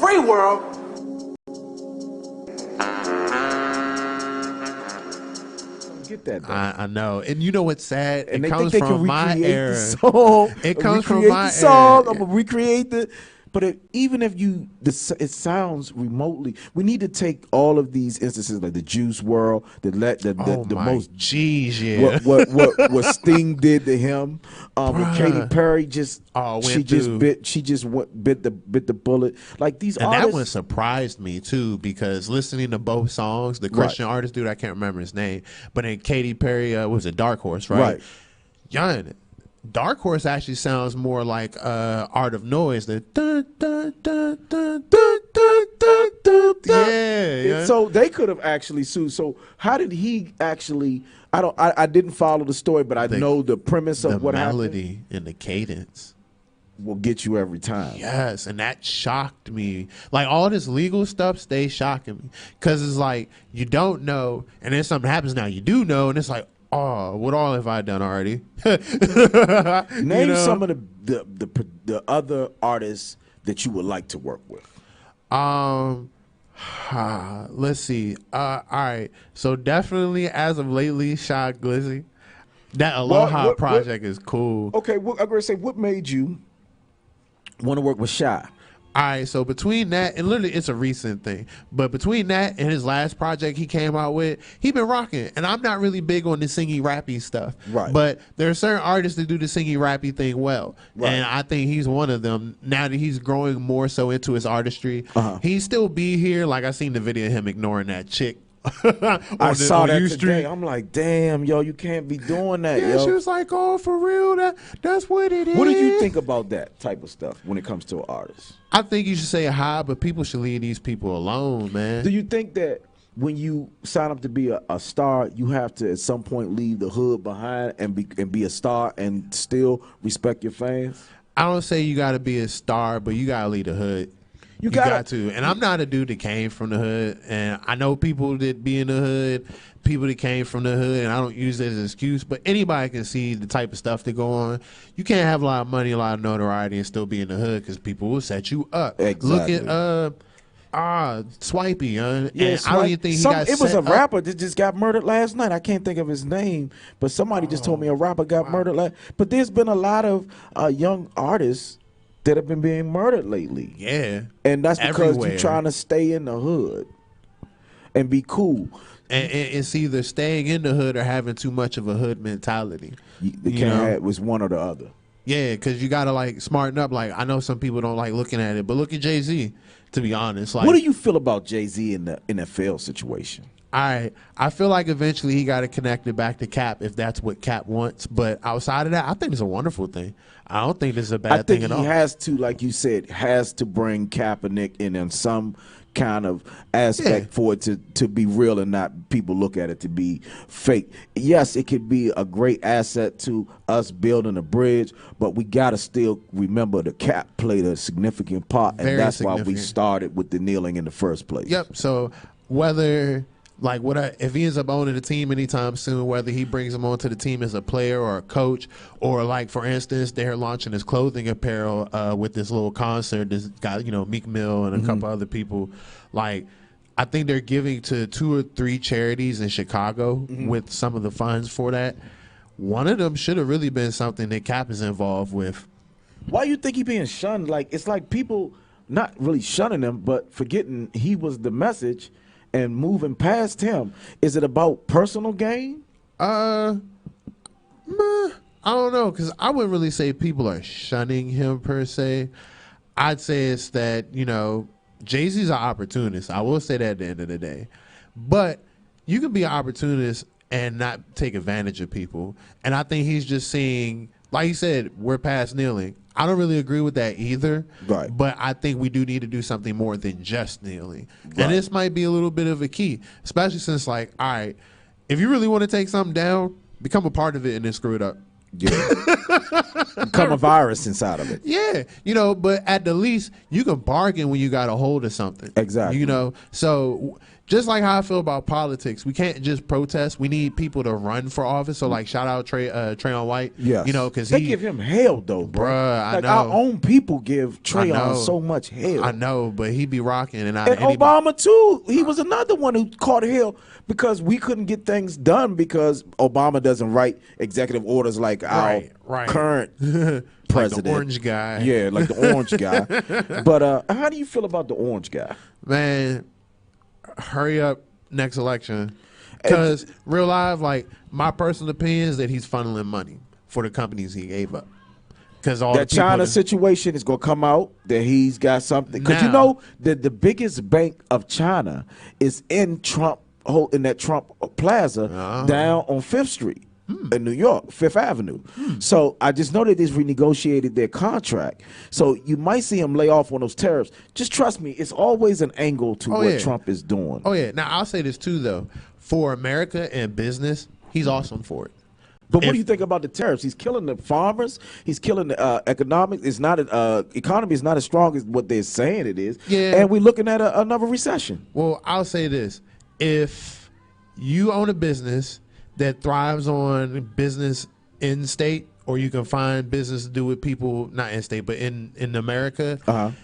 [SPEAKER 1] Free world. Get that though.
[SPEAKER 2] I know, and you know what's sad?
[SPEAKER 1] And
[SPEAKER 2] it
[SPEAKER 1] they
[SPEAKER 2] comes
[SPEAKER 1] think they
[SPEAKER 2] from
[SPEAKER 1] can
[SPEAKER 2] my
[SPEAKER 1] recreate
[SPEAKER 2] era.
[SPEAKER 1] the song.
[SPEAKER 2] It comes from
[SPEAKER 1] recreate
[SPEAKER 2] my
[SPEAKER 1] the song.
[SPEAKER 2] era.
[SPEAKER 1] I'm gonna recreate the. But even if it sounds remotely, we need to take all of these instances like the Juice World, the most
[SPEAKER 2] G's, yeah.
[SPEAKER 1] what Sting did to him, with Katy Perry bit the bullet. Like these
[SPEAKER 2] And
[SPEAKER 1] artists,
[SPEAKER 2] that one surprised me too, because listening to both songs, the Christian artist dude, I can't remember his name, but in Katy Perry was a Dark Horse, right? Yon, Dark Horse actually sounds more like Art of Noise. The dun, dun, dun, dun, dun, dun, dun, dun, dun. Yeah.
[SPEAKER 1] So they could have actually sued. So how did he actually? I didn't follow the story, but I know the premise of what happened.
[SPEAKER 2] The melody and the cadence
[SPEAKER 1] will get you every time.
[SPEAKER 2] Yes, and that shocked me. Like all this legal stuff stays shocking me, because it's like you don't know, and then something happens now you do know, and it's like, oh, what all have I done already?
[SPEAKER 1] Name some of the other artists that you would like to work with.
[SPEAKER 2] Let's see. All right. So definitely, as of lately, Shy Glizzy. That Aloha project is cool.
[SPEAKER 1] Okay, I'm gonna say, what made you want to work with Shy?
[SPEAKER 2] All right, so between that and literally it's a recent thing, but between that and his last project he came out with, he been rocking. And I'm not really big on the singy rappy stuff,
[SPEAKER 1] Right.
[SPEAKER 2] But there are certain artists that do the singy rappy thing well,
[SPEAKER 1] Right.
[SPEAKER 2] and I think he's one of them. Now that he's growing more so into his artistry, he still be here. Like I seen the video of him ignoring that chick.
[SPEAKER 1] I saw that
[SPEAKER 2] U
[SPEAKER 1] today. I'm like, damn, yo, you can't be doing that,
[SPEAKER 2] Yeah,
[SPEAKER 1] yo.
[SPEAKER 2] she was like, "Oh, for real? That's what it is."
[SPEAKER 1] What do you think about that type of stuff when it comes to an artist?
[SPEAKER 2] I think you should say hi, but people should leave these people alone, man.
[SPEAKER 1] Do you think that when you sign up to be a star, you have to at some point leave the hood behind and be a star and still respect your fans?
[SPEAKER 2] I don't say you got to be a star, but you got to leave the hood. You got to. And I'm not a dude that came from the hood. And I know people that be in the hood, people that came from the hood, and I don't use that as an excuse, but anybody can see the type of stuff that go on. You can't have a lot of money, a lot of notoriety, and still be in the hood because people will set you up.
[SPEAKER 1] Exactly.
[SPEAKER 2] Look at Swipey,
[SPEAKER 1] Yeah,
[SPEAKER 2] and I don't even think he got
[SPEAKER 1] it was
[SPEAKER 2] set
[SPEAKER 1] a
[SPEAKER 2] up.
[SPEAKER 1] rapper that just got murdered last night. I can't think of his name, but somebody just told me a rapper got murdered But there's been a lot of young artists that have been being murdered lately.
[SPEAKER 2] Yeah.
[SPEAKER 1] And that's because
[SPEAKER 2] Everywhere.
[SPEAKER 1] you're trying to stay in the hood and be cool.
[SPEAKER 2] And it's either staying in the hood or having too much of a hood mentality.
[SPEAKER 1] It was one or the other.
[SPEAKER 2] Yeah, because you got to like smarten up. Like I know some people don't like looking at it, but look at Jay-Z, to be honest. Like,
[SPEAKER 1] What do you feel about Jay-Z in the NFL situation?
[SPEAKER 2] All right, I feel like eventually he got to connect it back to Cap if that's what Cap wants. But outside of that, I think it's a wonderful thing. I don't think this is a bad
[SPEAKER 1] I think
[SPEAKER 2] thing at
[SPEAKER 1] he
[SPEAKER 2] all.
[SPEAKER 1] has to, like you said, has to bring Kaepernick in some kind of aspect for it to be real and not people look at it to be fake. Yes, it could be a great asset to us building a bridge, but we got to still remember the Cap played a significant part, and
[SPEAKER 2] Very
[SPEAKER 1] that's why we
[SPEAKER 2] significant.
[SPEAKER 1] started with the kneeling in the first place.
[SPEAKER 2] Yep. So whether like if he ends up owning the team anytime soon, whether he brings him onto the team as a player or a coach, or like for instance, they're launching his clothing apparel with this little concert. This got Meek Mill and a couple other people. Like I think they're giving to 2 or 3 charities in Chicago with some of the funds for that. One of them should have really been something that Cap is involved with.
[SPEAKER 1] Why you think he being shunned? Like it's like people not really shunning him, but forgetting he was the message and moving past him. Is it about personal gain?
[SPEAKER 2] I don't know, because I wouldn't really say people are shunning him per se. I'd say it's that, Jay-Z's an opportunist. I will say that at the end of the day. But you can be an opportunist and not take advantage of people. And I think he's just seeing, like he said, we're past kneeling. I don't really agree with that either.
[SPEAKER 1] Right.
[SPEAKER 2] But I think we do need to do something more than just kneeling.
[SPEAKER 1] Right.
[SPEAKER 2] And this might be a little bit of a key, especially since, like, all right, if you really want to take something down, become a part of it and then screw it up.
[SPEAKER 1] Yeah. Become a virus inside of it.
[SPEAKER 2] Yeah, but at the least you can bargain when you got a hold of something.
[SPEAKER 1] Exactly.
[SPEAKER 2] So just like how I feel about politics, we can't just protest. We need people to run for office. So like, shout out Trayon White.
[SPEAKER 1] Yes.
[SPEAKER 2] Because
[SPEAKER 1] they give him hell though, bro.
[SPEAKER 2] Bruh, I
[SPEAKER 1] like
[SPEAKER 2] know.
[SPEAKER 1] our own people give
[SPEAKER 2] I know.
[SPEAKER 1] Trayon so much hell.
[SPEAKER 2] I know, but he be rocking, and
[SPEAKER 1] Obama too. He was another one who caught hell because we couldn't get things done because Obama doesn't write executive orders like our
[SPEAKER 2] Right.
[SPEAKER 1] current president.
[SPEAKER 2] Like the orange guy.
[SPEAKER 1] Yeah, like the orange guy. But how do you feel about the orange guy?
[SPEAKER 2] Man, hurry up next election. Because real life, like, my personal opinion is that he's funneling money for the companies he gave up. Because all
[SPEAKER 1] That
[SPEAKER 2] the people
[SPEAKER 1] China situation is going to come out that he's got something. Because you
[SPEAKER 2] Now-
[SPEAKER 1] know that the biggest bank of China is in that Trump Plaza down on 5th Street. In New York, 5th Avenue. So I just know that they've renegotiated their contract. So you might see him lay off on those tariffs. Just trust me, it's always an angle to what
[SPEAKER 2] yeah.
[SPEAKER 1] Trump is doing.
[SPEAKER 2] Oh, yeah. Now, I'll say this, too, though. For America and business, he's awesome for it.
[SPEAKER 1] But what
[SPEAKER 2] If-
[SPEAKER 1] do you think about the tariffs? He's killing the farmers. He's killing the economics. It's not economy is not as strong as what they're saying it is.
[SPEAKER 2] Yeah.
[SPEAKER 1] And we're looking at another recession.
[SPEAKER 2] Well, I'll say this. If you own a business that thrives on business in state, or you can find business to do with people, not in state, but in America,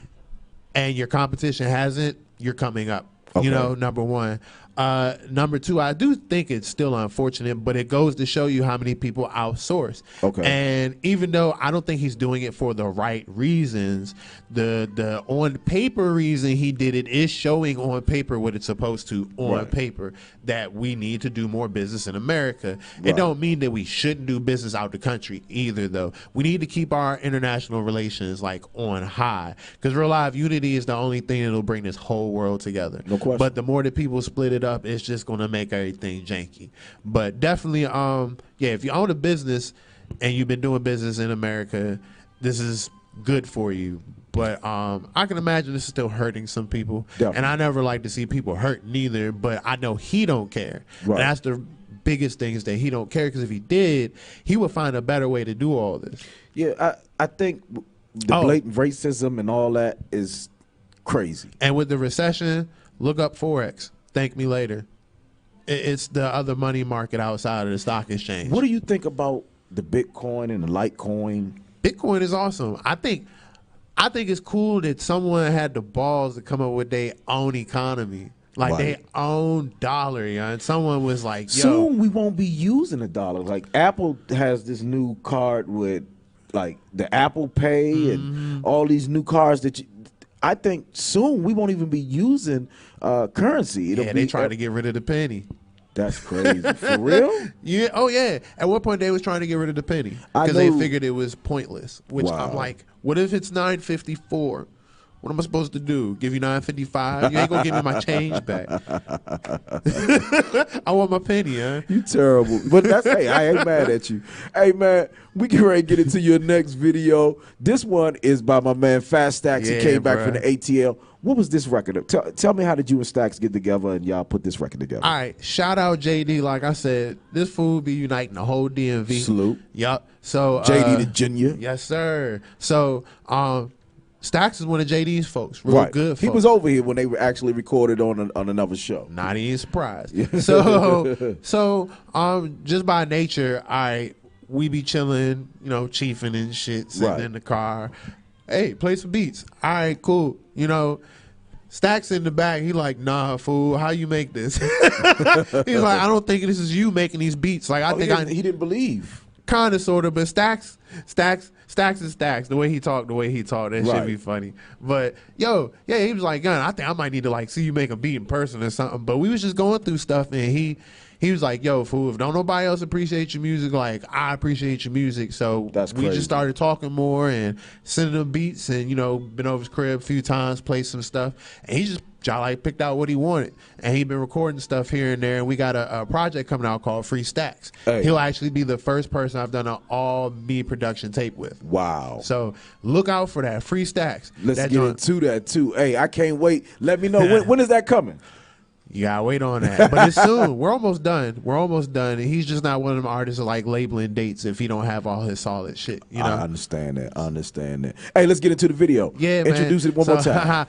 [SPEAKER 2] and your competition hasn't, you're coming up.
[SPEAKER 1] Okay.
[SPEAKER 2] Number one. Number two, I do think it's still unfortunate, but it goes to show you how many people outsource.
[SPEAKER 1] Okay.
[SPEAKER 2] And even though I don't think he's doing it for the right reasons, the on paper reason he did it is showing on paper what it's supposed to on paper, that we need to do more business in America. It don't mean that we shouldn't do business out the country either, though. We need to keep our international relations like on high, because real life unity is the only thing that'll bring this whole world together.
[SPEAKER 1] No question.
[SPEAKER 2] But the more that people split it up, it's just going to make everything janky. But definitely, yeah, if you own a business and you've been doing business in America, this is good for you. But I can imagine this is still hurting some people.
[SPEAKER 1] Definitely.
[SPEAKER 2] And I never like to see people hurt neither, but I know he don't care.
[SPEAKER 1] Right.
[SPEAKER 2] And that's the biggest thing, is that he don't care, because if he did, he would find a better way to do all this.
[SPEAKER 1] Yeah, I think the blatant racism and all that is crazy.
[SPEAKER 2] And with the recession, look up Forex. Thank me later. It's the other money market outside of the stock exchange.
[SPEAKER 1] What do you think about the Bitcoin and the Litecoin?
[SPEAKER 2] Bitcoin is awesome. I think it's cool that someone had the balls to come up with their own economy, like their own dollar. And someone was like, "Yo,
[SPEAKER 1] soon we won't be using a dollar." Like Apple has this new card with like the Apple Pay and all these new cards that I think soon we won't even be using currency. It'll
[SPEAKER 2] yeah,
[SPEAKER 1] be
[SPEAKER 2] they trying to get rid of the penny."
[SPEAKER 1] That's crazy. For real?
[SPEAKER 2] Yeah. Oh, yeah. At one point, they was trying to get rid of the penny
[SPEAKER 1] I
[SPEAKER 2] because they
[SPEAKER 1] know-
[SPEAKER 2] figured it was pointless. Which
[SPEAKER 1] Wow.
[SPEAKER 2] I'm like, what if it's $9.54? What am I supposed to do? Give you $9.55? You ain't gonna give me my change back. I want my penny, huh?
[SPEAKER 1] You terrible. But that's, hey, I ain't mad at you. Hey, man, we get ready to get into your next video. This one is by my man Fat Stacks. He
[SPEAKER 2] Yeah,
[SPEAKER 1] came back
[SPEAKER 2] bruh.
[SPEAKER 1] from the ATL. What was this record? Tell me, how did you and Stacks get together and y'all put this record together?
[SPEAKER 2] All right, shout out JD. Like I said, this fool be uniting the whole DMV.
[SPEAKER 1] Salute.
[SPEAKER 2] Yup. So
[SPEAKER 1] JD the Junior.
[SPEAKER 2] Yes, sir. So Stacks is one of JD's folks. Real good folks.
[SPEAKER 1] He was over here when they were actually recorded on another show.
[SPEAKER 2] Not even surprised. So just by nature, we be chilling, you know, chiefing and shit, sitting in the car. Hey, play some beats. All right, cool. You know, Stacks in the back. He like, nah, fool. How you make this? He's like, I don't think this is you making these beats. Like,
[SPEAKER 1] He didn't believe.
[SPEAKER 2] Kind of, sort of, but Stacks is Stacks. The way he talked, that should be funny. But yo, yeah, he was like, "Gun, I think I might need to like see you make a beat in person or something." But we was just going through stuff, and he was like, "Yo, fool, if don't nobody else appreciate your music, like I appreciate your music." So
[SPEAKER 1] That's
[SPEAKER 2] we
[SPEAKER 1] crazy.
[SPEAKER 2] just started talking more and sending him beats, and you know, been over his crib a few times, played some stuff, and he just like picked out what he wanted, and he been recording stuff here and there. And we got a project coming out called Free Stacks.
[SPEAKER 1] Hey.
[SPEAKER 2] He'll actually be the first person I've done an all me production tape with.
[SPEAKER 1] Wow.
[SPEAKER 2] So look out for that. Free Stacks.
[SPEAKER 1] Let's
[SPEAKER 2] That
[SPEAKER 1] get
[SPEAKER 2] joint-
[SPEAKER 1] into that too. Hey, I can't wait. Let me know when is that coming?
[SPEAKER 2] You gotta wait on that, but it's soon. We're almost done. And he's just not one of them artists that like labeling dates if he don't have all his solid shit. You know.
[SPEAKER 1] I understand that. Hey, let's get into the video.
[SPEAKER 2] Yeah, man.
[SPEAKER 1] Introduce it one more time.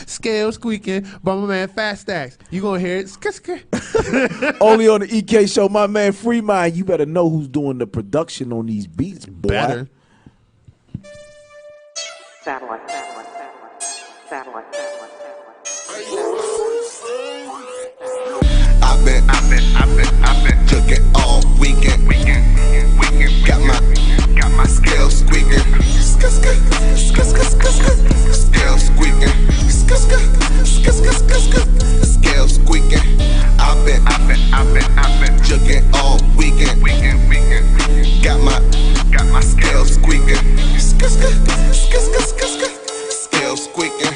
[SPEAKER 2] Scale squeaking by my man Fat Stacks. You gonna hear it?
[SPEAKER 1] Only on the EK show, my man Free Mind. You better know who's doing the production on these beats, boy.
[SPEAKER 2] Better.
[SPEAKER 8] Satellite.
[SPEAKER 9] I've been cooking all weekend. Got my scales squeaking. Scales squeaking. Scales squeaking. I've been cooking all weekend. Got my scales squeaking. Scales squeaking.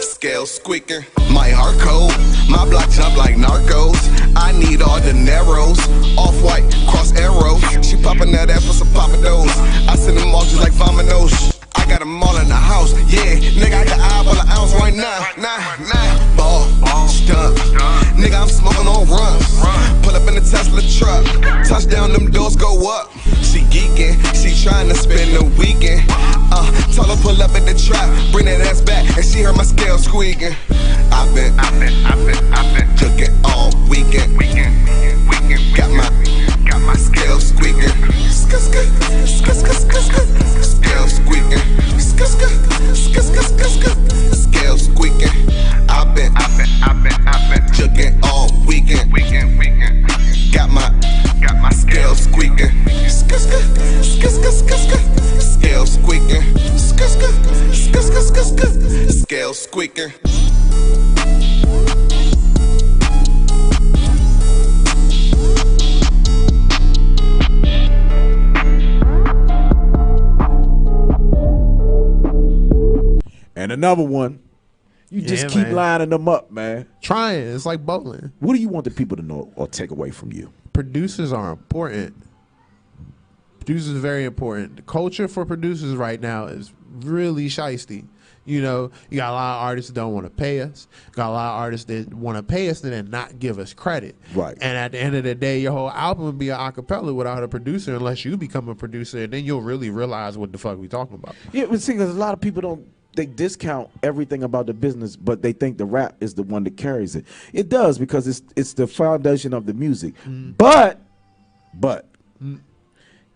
[SPEAKER 9] Scales squeaking. My heart cold, my block jump like narcos. I need all the narrows, off-white, cross arrows. She popping that ass with some papados. I send them off just like Vominos. I got them all in the house, yeah. Nigga, I can eyeball an ounce right now. Nah. Ball, stunt. Nigga, I'm smoking on runs. Pull up in the Tesla truck. Touchdown, them doors go up. She geeking, she trying to spend the weekend. Told her pull up at the trap, bring that ass back, and she heard my scale squeaking. I've been cooking all weekend. Got my scale squeaking. Scale squeaking. Scale squeaking. squeaking.
[SPEAKER 1] And another one, you just keep
[SPEAKER 2] man.
[SPEAKER 1] lining them up, man.
[SPEAKER 2] Trying. It's like bowling.
[SPEAKER 1] What do you want the people to know or take away from you?
[SPEAKER 2] Producers are important. Producers are very important. The culture for producers right now is really shiesty. You know, you got a lot of artists that don't want to pay us. Got a lot of artists that want to pay us and then not give us credit.
[SPEAKER 1] Right.
[SPEAKER 2] And at the end of the day, your whole album would be an acapella without a producer unless you become a producer, and then you'll really realize what the fuck we talking about.
[SPEAKER 1] Yeah, but see, because a lot of people they discount everything about the business, but they think the rap is the one that carries it. It does, because it's the foundation of the music. But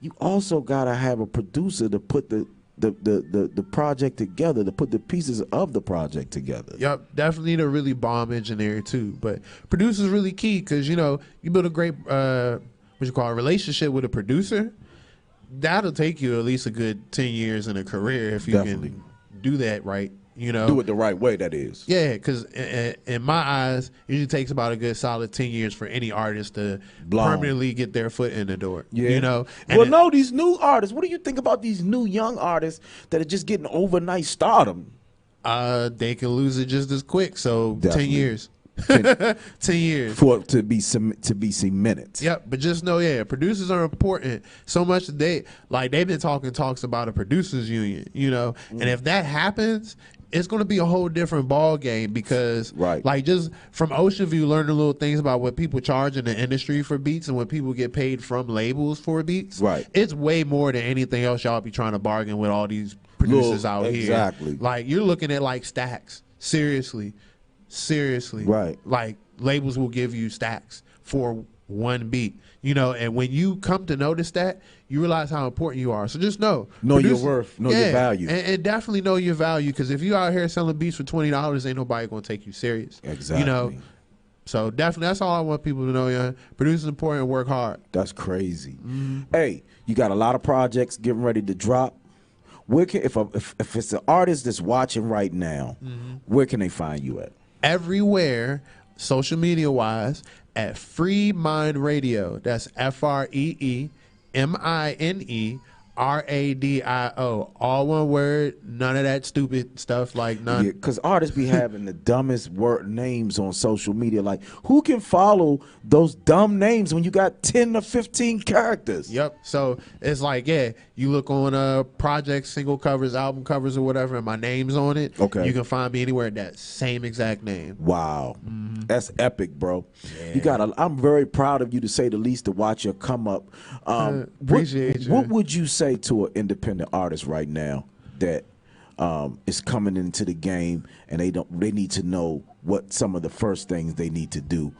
[SPEAKER 1] you also gotta have a producer to put the project together, to put the pieces of the project together.
[SPEAKER 2] Yep, definitely need a really bomb engineer too. But producer's really key, because you know, you build a great relationship with a producer. That'll take you at least a good 10 years in a career if you
[SPEAKER 1] Definitely.
[SPEAKER 2] can do that right. You know,
[SPEAKER 1] Do it the right way, that is.
[SPEAKER 2] yeah, because in my eyes, it usually takes about a good solid 10 years for any artist to
[SPEAKER 1] Blown.
[SPEAKER 2] permanently get their foot in the door.
[SPEAKER 1] Yeah.
[SPEAKER 2] You know,
[SPEAKER 1] Well, no, these new artists. What do you think about these new young artists that are just getting overnight stardom?
[SPEAKER 2] they can lose it just as quick. So
[SPEAKER 1] Definitely.
[SPEAKER 2] 10 years. 10 years.
[SPEAKER 1] For to be cemented.
[SPEAKER 2] Yep, but just know, yeah, producers are important so much that they've been talks about a producers union, you know, and if that happens, it's going to be a whole different ball game, because
[SPEAKER 1] Right.
[SPEAKER 2] like just from Ocean View, learning little things about what people charge in the industry for beats and what people get paid from labels for beats.
[SPEAKER 1] Right.
[SPEAKER 2] It's way more than anything else y'all be trying to bargain with all these producers out here.
[SPEAKER 1] Exactly.
[SPEAKER 2] Like you're looking at like stacks. Seriously.
[SPEAKER 1] Right.
[SPEAKER 2] Like labels will give you stacks for one beat, you know, and when you come to notice that, you realize how important you are. So just know
[SPEAKER 1] Your worth, know your value.
[SPEAKER 2] and definitely know your value, because if you out here selling beats for $20, ain't nobody gonna take you serious.
[SPEAKER 1] Exactly.
[SPEAKER 2] You know, so definitely that's all I want people to know. Yeah, producers important, work hard.
[SPEAKER 1] That's crazy. Hey, you got a lot of projects getting ready to drop. Where can if it's an artist that's watching right now, where can they find you at?
[SPEAKER 2] Everywhere, social media wise, at Free Mind Radio. That's FREEMINERADIO. All one word, none of that stupid stuff, like none.
[SPEAKER 1] Yeah, because artists be having the dumbest word names on social media. Like, who can follow those dumb names when you got 10 to 15 characters?
[SPEAKER 2] Yep. So it's like, yeah, you look on projects, single covers, album covers, or whatever, and my name's on it.
[SPEAKER 1] Okay.
[SPEAKER 2] You can find me anywhere, that same exact name.
[SPEAKER 1] Wow, that's epic, bro. You got. I'm very proud of you, to say the least, to watch your come up.
[SPEAKER 2] Appreciate you.
[SPEAKER 1] What would you say to an independent artist right now that is coming into the game and they need to know what some of the first things they need to do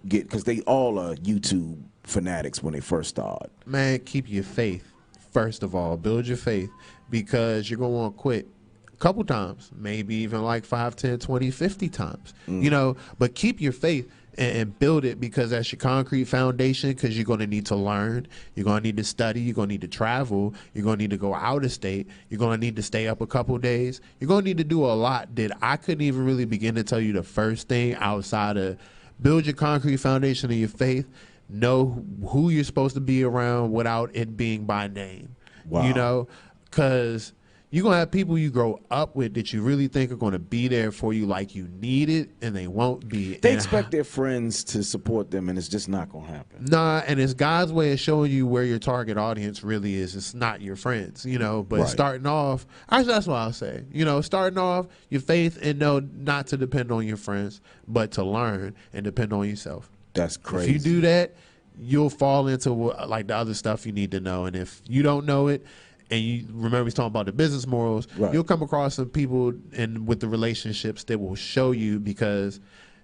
[SPEAKER 1] because they all are YouTube fanatics when they first start?
[SPEAKER 2] Man, keep your faith. First of all, build your faith, because you're going to want to quit a couple times, maybe even like 5, 10, 20, 50 times, you know, but keep your faith and build it, because that's your concrete foundation, because you're going to need to learn, you're going to need to study, you're going to need to travel, you're going to need to go out of state, you're going to need to stay up a couple days, you're going to need to do a lot that I couldn't even really begin to tell you the first thing outside of build your concrete foundation of your faith. Know who you're supposed to be around without it being by name.
[SPEAKER 1] Wow.
[SPEAKER 2] You know, because you're going to have people you grow up with that you really think are going to be there for you like you need it, and they won't be.
[SPEAKER 1] They
[SPEAKER 2] And
[SPEAKER 1] expect their friends to support them, and it's just not going to happen.
[SPEAKER 2] Nah, and it's God's way of showing you where your target audience really is. It's not your friends, you know. But
[SPEAKER 1] Right.
[SPEAKER 2] starting off, actually, that's what I'll say. You know, starting off, your faith, and know not to depend on your friends, but to learn and depend on yourself.
[SPEAKER 1] That's crazy.
[SPEAKER 2] If you do that, you'll fall into like the other stuff you need to know. And if you don't know it, and you remember he's talking about the business morals,
[SPEAKER 1] Right.
[SPEAKER 2] you'll come across some people and with the relationships that will show you, because,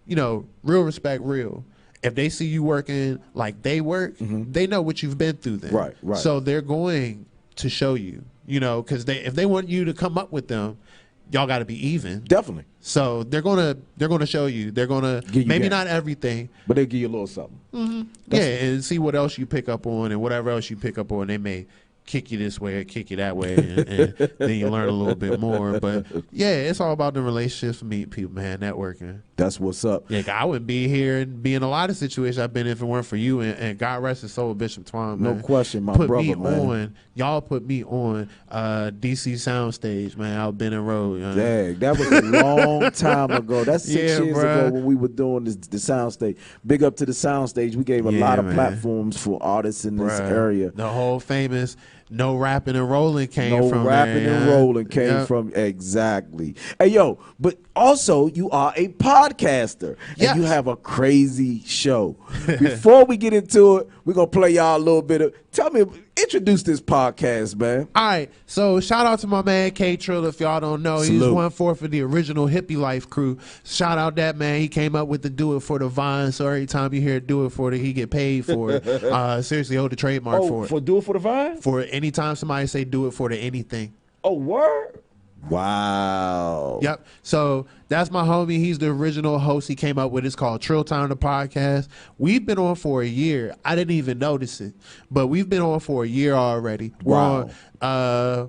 [SPEAKER 2] you know, real respect, real. If they see you working like they work, they know what you've been through then.
[SPEAKER 1] Right, right.
[SPEAKER 2] So they're going to show you, you know, because if they want you to come up with them, y'all got to be even.
[SPEAKER 1] Definitely.
[SPEAKER 2] So they're gonna show you. They're gonna
[SPEAKER 1] Give you
[SPEAKER 2] maybe
[SPEAKER 1] game.
[SPEAKER 2] not everything.
[SPEAKER 1] But they give you a little something.
[SPEAKER 2] Yeah, and see what else you pick up on, and whatever else you pick up on, they may kick you this way or kick you that way, and then you learn a little bit more. But yeah, it's all about the relationships, meeting people, man, networking.
[SPEAKER 1] That's what's up.
[SPEAKER 2] Yeah, I wouldn't be here and be in a lot of situations I've been in if it weren't for you. And God rest his soul, Bishop Twan, man.
[SPEAKER 1] No question, my
[SPEAKER 2] put
[SPEAKER 1] brother,
[SPEAKER 2] me
[SPEAKER 1] man.
[SPEAKER 2] on. Y'all put me on DC Soundstage, man, out Benning Road.
[SPEAKER 1] Dang, that was a long time ago. That's 6
[SPEAKER 2] Yeah,
[SPEAKER 1] years
[SPEAKER 2] bruh.
[SPEAKER 1] ago when we were doing the soundstage. Big up to the soundstage. We gave a
[SPEAKER 2] Yeah,
[SPEAKER 1] lot of
[SPEAKER 2] man.
[SPEAKER 1] platforms for artists in this
[SPEAKER 2] Bruh.
[SPEAKER 1] area.
[SPEAKER 2] The whole famous No Rapping and Rolling came
[SPEAKER 1] No
[SPEAKER 2] from
[SPEAKER 1] rapping
[SPEAKER 2] there,
[SPEAKER 1] and
[SPEAKER 2] yeah.
[SPEAKER 1] rolling came
[SPEAKER 2] Yep.
[SPEAKER 1] from exactly. Hey yo, but also you are a podcaster
[SPEAKER 2] Yes.
[SPEAKER 1] and you have a crazy show. Before we get into it, we're gonna play y'all a little bit of. Introduce this podcast, man.
[SPEAKER 2] All right, so shout out to my man K Trill. If y'all don't know, he's
[SPEAKER 1] Salute.
[SPEAKER 2] 1/4 of the original Hippie Life crew. Shout out that man. He came up with the Do It for the Vine. So every time you hear Do It for it, he get paid for it. Seriously, hold the trademark for it.
[SPEAKER 1] Do it for the Vine?
[SPEAKER 2] For anytime somebody say Do It for the anything.
[SPEAKER 1] Oh, word. Wow.
[SPEAKER 2] Yep. So that's my homie. He's the original host. He came up with. It's called Trill Time, the podcast. We've been on for a year. I didn't even notice it, but we've been on for a year already.
[SPEAKER 1] Wow.
[SPEAKER 2] We're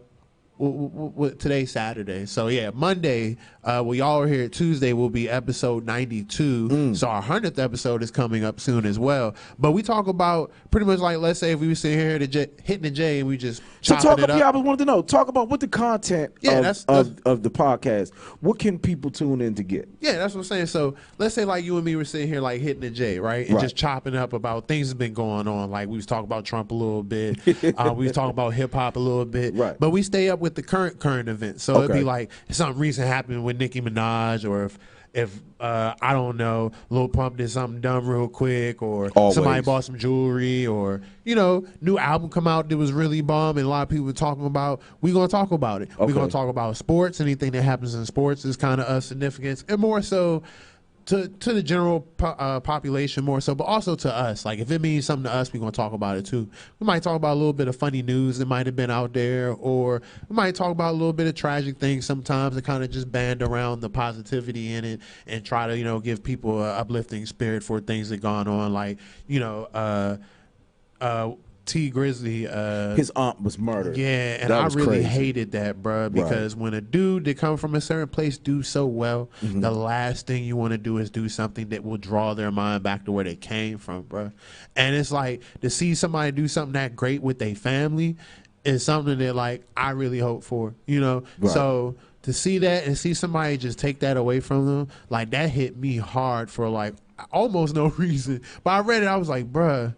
[SPEAKER 2] on today's Saturday. So yeah, Monday, well, y'all are here. Tuesday will be episode 92. So our 100th episode is coming up soon as well. But we talk about pretty much like, let's say if we were sitting here hitting the J and we just
[SPEAKER 1] So
[SPEAKER 2] chopping it up.
[SPEAKER 1] I wanted to know. Talk about what the content
[SPEAKER 2] Yeah,
[SPEAKER 1] of the podcast. What can people tune in to get?
[SPEAKER 2] Yeah, that's what I'm saying. So let's say like you and me were sitting here like hitting the J, right? And
[SPEAKER 1] Right.
[SPEAKER 2] just chopping up about things that's been going on. Like we was talking about Trump a little bit. We was talking about hip hop a little bit.
[SPEAKER 1] Right.
[SPEAKER 2] But we stay up with the current events. So it'd
[SPEAKER 1] Okay.
[SPEAKER 2] be like something recent happened with Nicki Minaj, or if I don't know, Lil Pump did something dumb real quick, or
[SPEAKER 1] Always.
[SPEAKER 2] somebody bought some jewelry, or new album come out that was really bomb and a lot of people were talking about. We gonna talk about it.
[SPEAKER 1] Okay.
[SPEAKER 2] We gonna talk about sports. Anything that happens in sports is kind of of significance, and more so to the general population more so, but also to us. Like if it means something to us, we're going to talk about it too. We might talk about a little bit of funny news that might have been out there, or we might talk about a little bit of tragic things sometimes and kind of just band around the positivity in it and try to, give people an uplifting spirit for things that gone on. Like, T Grizzly,
[SPEAKER 1] His aunt was murdered.
[SPEAKER 2] yeah, and
[SPEAKER 1] That
[SPEAKER 2] I
[SPEAKER 1] was
[SPEAKER 2] really
[SPEAKER 1] crazy.
[SPEAKER 2] hated that, bruh, because when a dude that come from a certain place do so well, the last thing you want to do is do something that will draw their mind back to where they came from, bruh. And it's like to see somebody do something that great with their family is something that like I really hope for,
[SPEAKER 1] Right.
[SPEAKER 2] So to see that and see somebody just take that away from them, like that hit me hard for like almost no reason. But I read it, I was like, bruh,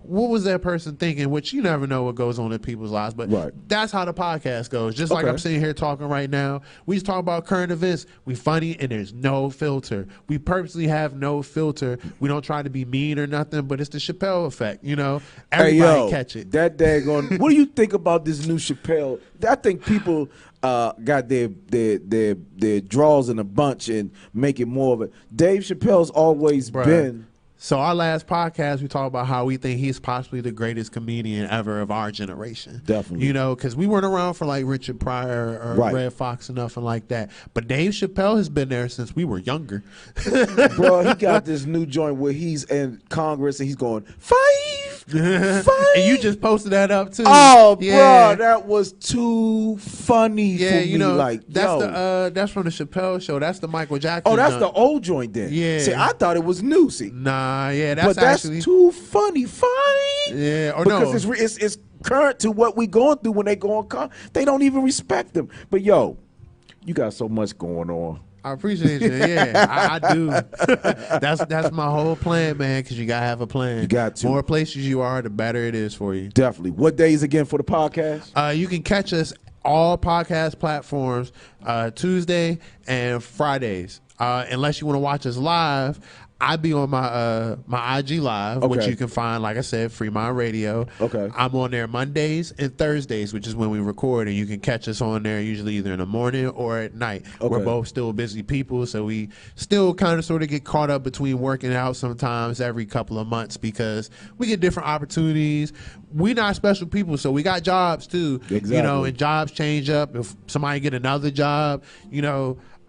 [SPEAKER 2] what was that person thinking? Which you never know what goes on in people's lives, but
[SPEAKER 1] Right.
[SPEAKER 2] that's how the podcast goes. Just like
[SPEAKER 1] Okay.
[SPEAKER 2] I'm sitting here talking right now, we just talk about current events. We funny and there's no filter. We purposely have no filter. We don't try to be mean or nothing, but it's the Chappelle effect. Everybody
[SPEAKER 1] Hey, yo,
[SPEAKER 2] catch it.
[SPEAKER 1] That daggone. What do you think about this new Chappelle? I think people got their draws in a bunch and make it more of it. Dave Chappelle's always
[SPEAKER 2] Bruh.
[SPEAKER 1] been.
[SPEAKER 2] So our last podcast, we talked about how we think he's possibly the greatest comedian ever of our generation.
[SPEAKER 1] Definitely.
[SPEAKER 2] Because we weren't around for like Richard Pryor or
[SPEAKER 1] Right.
[SPEAKER 2] Red Fox or nothing like that. But Dave Chappelle has been there since we were younger.
[SPEAKER 1] Bro, he got this new joint where he's in Congress and he's going 5.
[SPEAKER 2] And you just posted that up too.
[SPEAKER 1] Oh,
[SPEAKER 2] Yeah.
[SPEAKER 1] bro, that was too funny
[SPEAKER 2] Yeah,
[SPEAKER 1] for me. Like,
[SPEAKER 2] that's
[SPEAKER 1] yo.
[SPEAKER 2] that's from the Chappelle show. That's the Michael Jackson.
[SPEAKER 1] Oh, that's
[SPEAKER 2] joint.
[SPEAKER 1] the old joint then.
[SPEAKER 2] Yeah.
[SPEAKER 1] See, I thought it was new. See,
[SPEAKER 2] Nah, yeah,
[SPEAKER 1] but that's
[SPEAKER 2] actually
[SPEAKER 1] too funny.
[SPEAKER 2] Yeah, or
[SPEAKER 1] because
[SPEAKER 2] no.
[SPEAKER 1] it's current to what we going through when they go on. They don't even respect them. But yo, you got so much going on.
[SPEAKER 2] I appreciate you. Yeah, I do. That's my whole plan, man. Because you gotta have a plan.
[SPEAKER 1] You got to.
[SPEAKER 2] More places you are, the better it is for you.
[SPEAKER 1] Definitely. What days again for the podcast?
[SPEAKER 2] You can catch us all podcast platforms Tuesday and Fridays. Unless you want to watch us live, I be on my IG live, which
[SPEAKER 1] Okay.
[SPEAKER 2] you can find, like I said, Free Mind Radio.
[SPEAKER 1] Okay.
[SPEAKER 2] I'm on there Mondays and Thursdays, which is when we record, and you can catch us on there usually either in the morning or at night.
[SPEAKER 1] Okay.
[SPEAKER 2] We're both still busy people, so we still kind of sort of get caught up between working out sometimes every couple of months because we get different opportunities. We're not special people, so we got jobs too.
[SPEAKER 1] Exactly.
[SPEAKER 2] And jobs change up. If somebody get another job,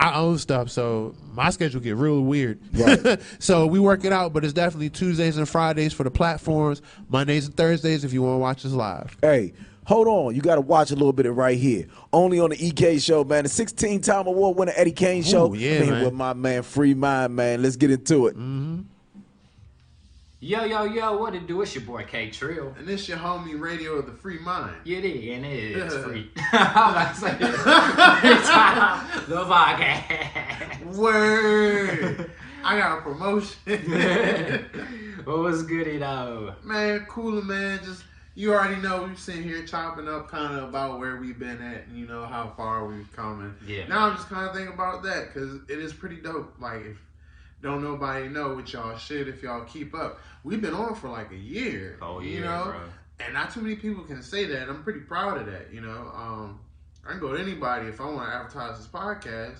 [SPEAKER 2] I own stuff, so my schedule get real weird.
[SPEAKER 1] Right.
[SPEAKER 2] So we work it out, but it's definitely Tuesdays and Fridays for the platforms, Mondays and Thursdays if you want to watch us live.
[SPEAKER 1] Hey, Hold on, you got to watch a little bit of right here. Only on the EK show, man. The 16-time award winner Eddie Kane show.
[SPEAKER 2] yeah,
[SPEAKER 1] I'm here
[SPEAKER 2] man.
[SPEAKER 1] with my man Free Mind, man. Let's get into it.
[SPEAKER 8] Yo, what it do? It's your boy K Trill.
[SPEAKER 2] And this your homie Radio of the Free Mind.
[SPEAKER 8] Yeah, it is, and it is free. I'm about to say it. The podcast.
[SPEAKER 2] Word. I got a promotion.
[SPEAKER 8] What was goody though?
[SPEAKER 2] Man, cooler, man. Just, you already know we're sitting here chopping up kind of about where we've been at and, you know, how far we've come. And
[SPEAKER 8] Yeah.
[SPEAKER 2] now I'm just kind of thinking about that because it is pretty dope. Like, if don't nobody know what y'all should if y'all keep up. We've been on for like a year.
[SPEAKER 8] Oh,
[SPEAKER 2] you
[SPEAKER 8] yeah,
[SPEAKER 2] know?
[SPEAKER 8] bro.
[SPEAKER 2] And not too many people can say that. I'm pretty proud of that, you know? I can go to anybody if I want to advertise this podcast.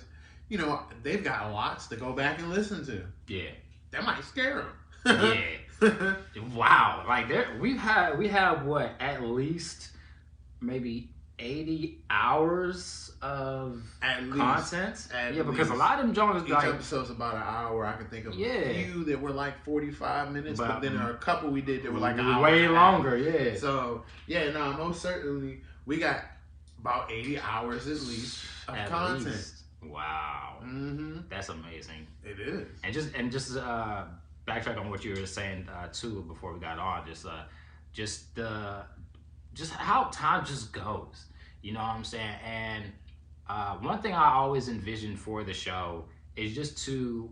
[SPEAKER 2] You know, they've got lots to go back and listen to.
[SPEAKER 8] Yeah.
[SPEAKER 2] That might scare them.
[SPEAKER 8] Yeah. Wow. Like we have what, at least maybe 80 hours of content. Because a lot of them Jones
[SPEAKER 2] each
[SPEAKER 8] like
[SPEAKER 2] episode's about an hour. I can think of a few that were like 45 minutes, but then there are a couple we did that were like an hour.
[SPEAKER 8] Way longer, yeah.
[SPEAKER 2] So most certainly we got about 80 hours at least of content.
[SPEAKER 8] Least. Wow.
[SPEAKER 2] Mm-hmm.
[SPEAKER 8] That's amazing.
[SPEAKER 2] It is.
[SPEAKER 8] And just backtrack on what you were saying too before we got on. Just how time just goes. You know what I'm saying? And one thing I always envisioned for the show is just to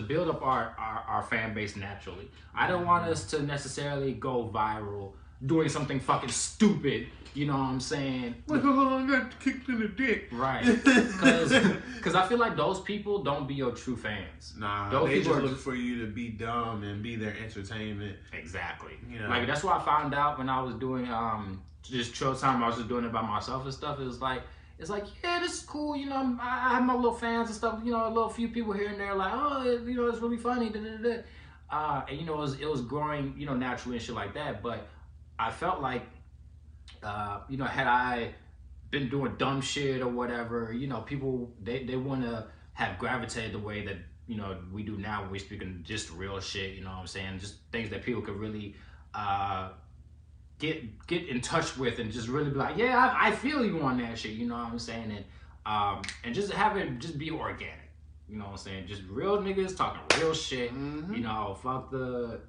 [SPEAKER 8] build up our fan base naturally. I don't want us to necessarily go viral doing something fucking stupid. You know what I'm saying?
[SPEAKER 2] Like, I got kicked in the dick.
[SPEAKER 8] Right. Because I feel like those people don't be your true fans.
[SPEAKER 2] Nah,
[SPEAKER 8] those
[SPEAKER 2] they
[SPEAKER 8] people
[SPEAKER 2] just look for you to be dumb and be their entertainment.
[SPEAKER 8] Exactly.
[SPEAKER 2] You know?
[SPEAKER 8] Like, that's what I found out when I was doing just chill time. I was just doing it by myself and stuff. It was like, yeah, this is cool. You know, I have my little fans and stuff. You know, a little few people here and there like, oh, you know, it's really funny. And, you know, it was growing, you know, naturally and shit like that. But I felt like, you know, had I been doing dumb shit or whatever, you know, people, they want to have gravitated the way that, you know, we do now when we're speaking just real shit, you know what I'm saying? Just things that people could really get in touch with and just really be like, yeah, I feel you on that shit, you know what I'm saying? And just have it just be organic, you know what I'm saying? Just real niggas talking real shit, you know, fuck the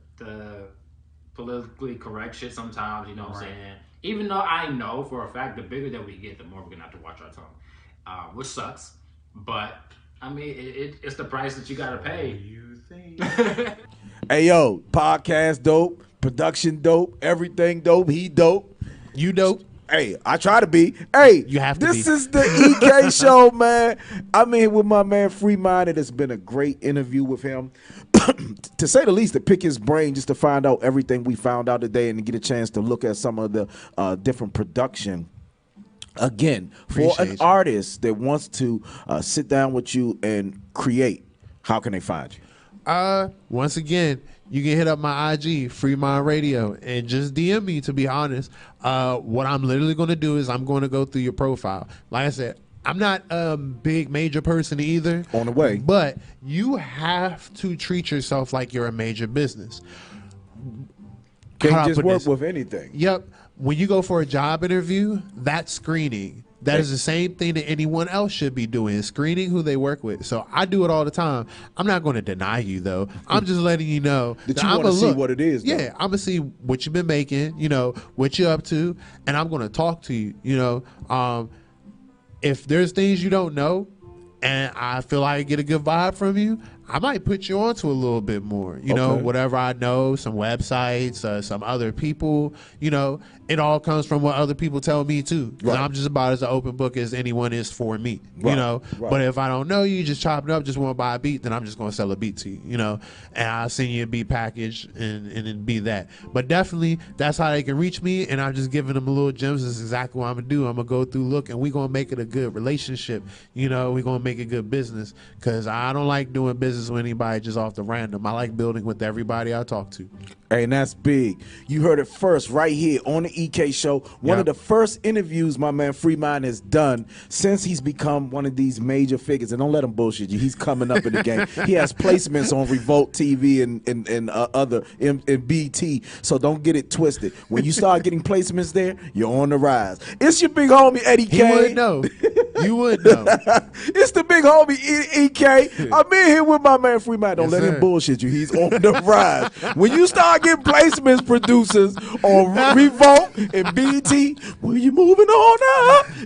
[SPEAKER 8] politically correct shit sometimes, you know what I'm saying? Even though I know for a fact the bigger that we get, the more we're gonna have to watch our tongue, which sucks. But I mean, it's the price that you gotta pay.
[SPEAKER 2] You think?
[SPEAKER 1] Hey, yo, podcast dope, production dope, everything dope. He dope.
[SPEAKER 2] You dope.
[SPEAKER 1] Hey, I try to be. Hey,
[SPEAKER 2] You have to
[SPEAKER 1] this
[SPEAKER 2] be.
[SPEAKER 1] is the EK show, man. I'm here with my man Free Mind. It has been a great interview with him. To say the least, to pick his brain just to find out everything we found out today and to get a chance to look at some of the different production. Again, for an artist that wants to sit down with you and create, how can they find you?
[SPEAKER 2] Once again, you can hit up my IG, Free Mind Radio, and just DM me, to be honest. What I'm literally going to do is I'm going to go through your profile. Like I said, I'm not a big major person either.
[SPEAKER 1] On the way.
[SPEAKER 2] But you have to treat yourself like you're a major business.
[SPEAKER 1] Can't just work with anything.
[SPEAKER 2] Yep. When you go for a job interview, that's screening. That is the same thing that anyone else should be doing, is screening who they work with. So I do it all the time. I'm not going to deny you, though. I'm just letting you know
[SPEAKER 1] that you want to see what it is, though.
[SPEAKER 2] Yeah, I'm going to see what you've been making, you know, what you're up to, and I'm going to talk to you, you know. If there's things you don't know and I feel like I get a good vibe from you, I might put you onto a little bit more, you know, whatever I know, some websites, some other people, you know, it all comes from what other people tell me too. Right. I'm just about as an open book as anyone is for me, you know, but if I don't know you, just chop it up, just want to buy a beat, then I'm just going to sell a beat to you, you know, and I'll send you a beat package and then be that. But definitely that's how they can reach me, and I'm just giving them a little gems. That's exactly what I'm going to do. I'm going to go through, look, and we're going to make it a good relationship, you know, we're going to make it good business, because I don't like doing business business with anybody just off the random. I like building with everybody I talk to.
[SPEAKER 1] Hey, and that's big. You heard it first right here on the EK Show. One of the first interviews my man Freemind has done since he's become one of these major figures. And don't let him bullshit you. He's coming up in the game. He has placements on Revolt TV and other in BT. So don't get it twisted. When you start getting placements there, you're on the rise. It's your big homie Eddie K.
[SPEAKER 2] You would know. You would know.
[SPEAKER 1] It's the big homie EK. I'm in here with my man Freemind. Don't let him bullshit you. He's on the rise. When you start getting placements, producers on Revolt and BT, where you moving on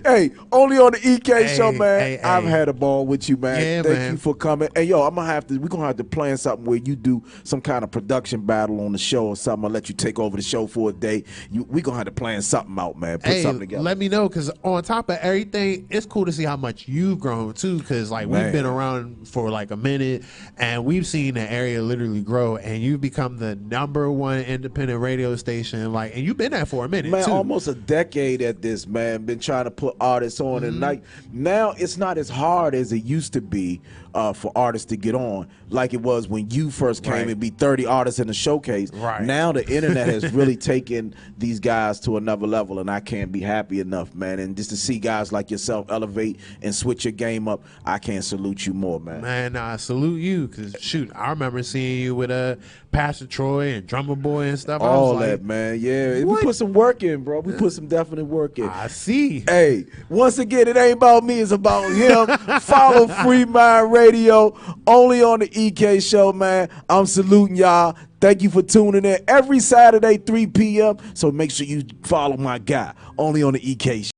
[SPEAKER 1] now? Hey, only on the EK Show, man. I've had a ball with you, man.
[SPEAKER 2] Yeah,
[SPEAKER 1] Thank
[SPEAKER 2] man.
[SPEAKER 1] you for coming. Hey, yo, we're gonna have to plan something where you do some kind of production battle on the show or something. I'll let you take over the show for a day. We're gonna have to plan something out, man. Put something together.
[SPEAKER 2] Let me know, because on top of everything, it's cool to see how much you've grown too, because like we've been around for like a minute and we've seen the area literally grow, and you've become the #1 independent radio station, like, and you've been there for a minute,
[SPEAKER 1] man,
[SPEAKER 2] too.
[SPEAKER 1] almost a decade at this, man. Been trying to put artists on, and like now it's not as hard as it used to be for artists to get on, like it was when you first came and be 30 artists in the showcase. Now the internet has really taken these guys to another level, and I can't be happy enough, man. And just to see guys like yourself elevate and switch your game up, I can't salute you more, man.
[SPEAKER 2] Man, I salute you, because shoot, I remember seeing you with Pastor Troy and Drummer Boy and stuff.
[SPEAKER 1] All that, man. Yeah, we put some work in, bro. We put some definite work in.
[SPEAKER 2] I see.
[SPEAKER 1] Hey, once again, it ain't about me, it's about him. Follow Free Mind Radio only on the EK Show, man. I'm saluting y'all. Thank you for tuning in every Saturday, 3 p.m. So make sure you follow my guy only on the EK Show.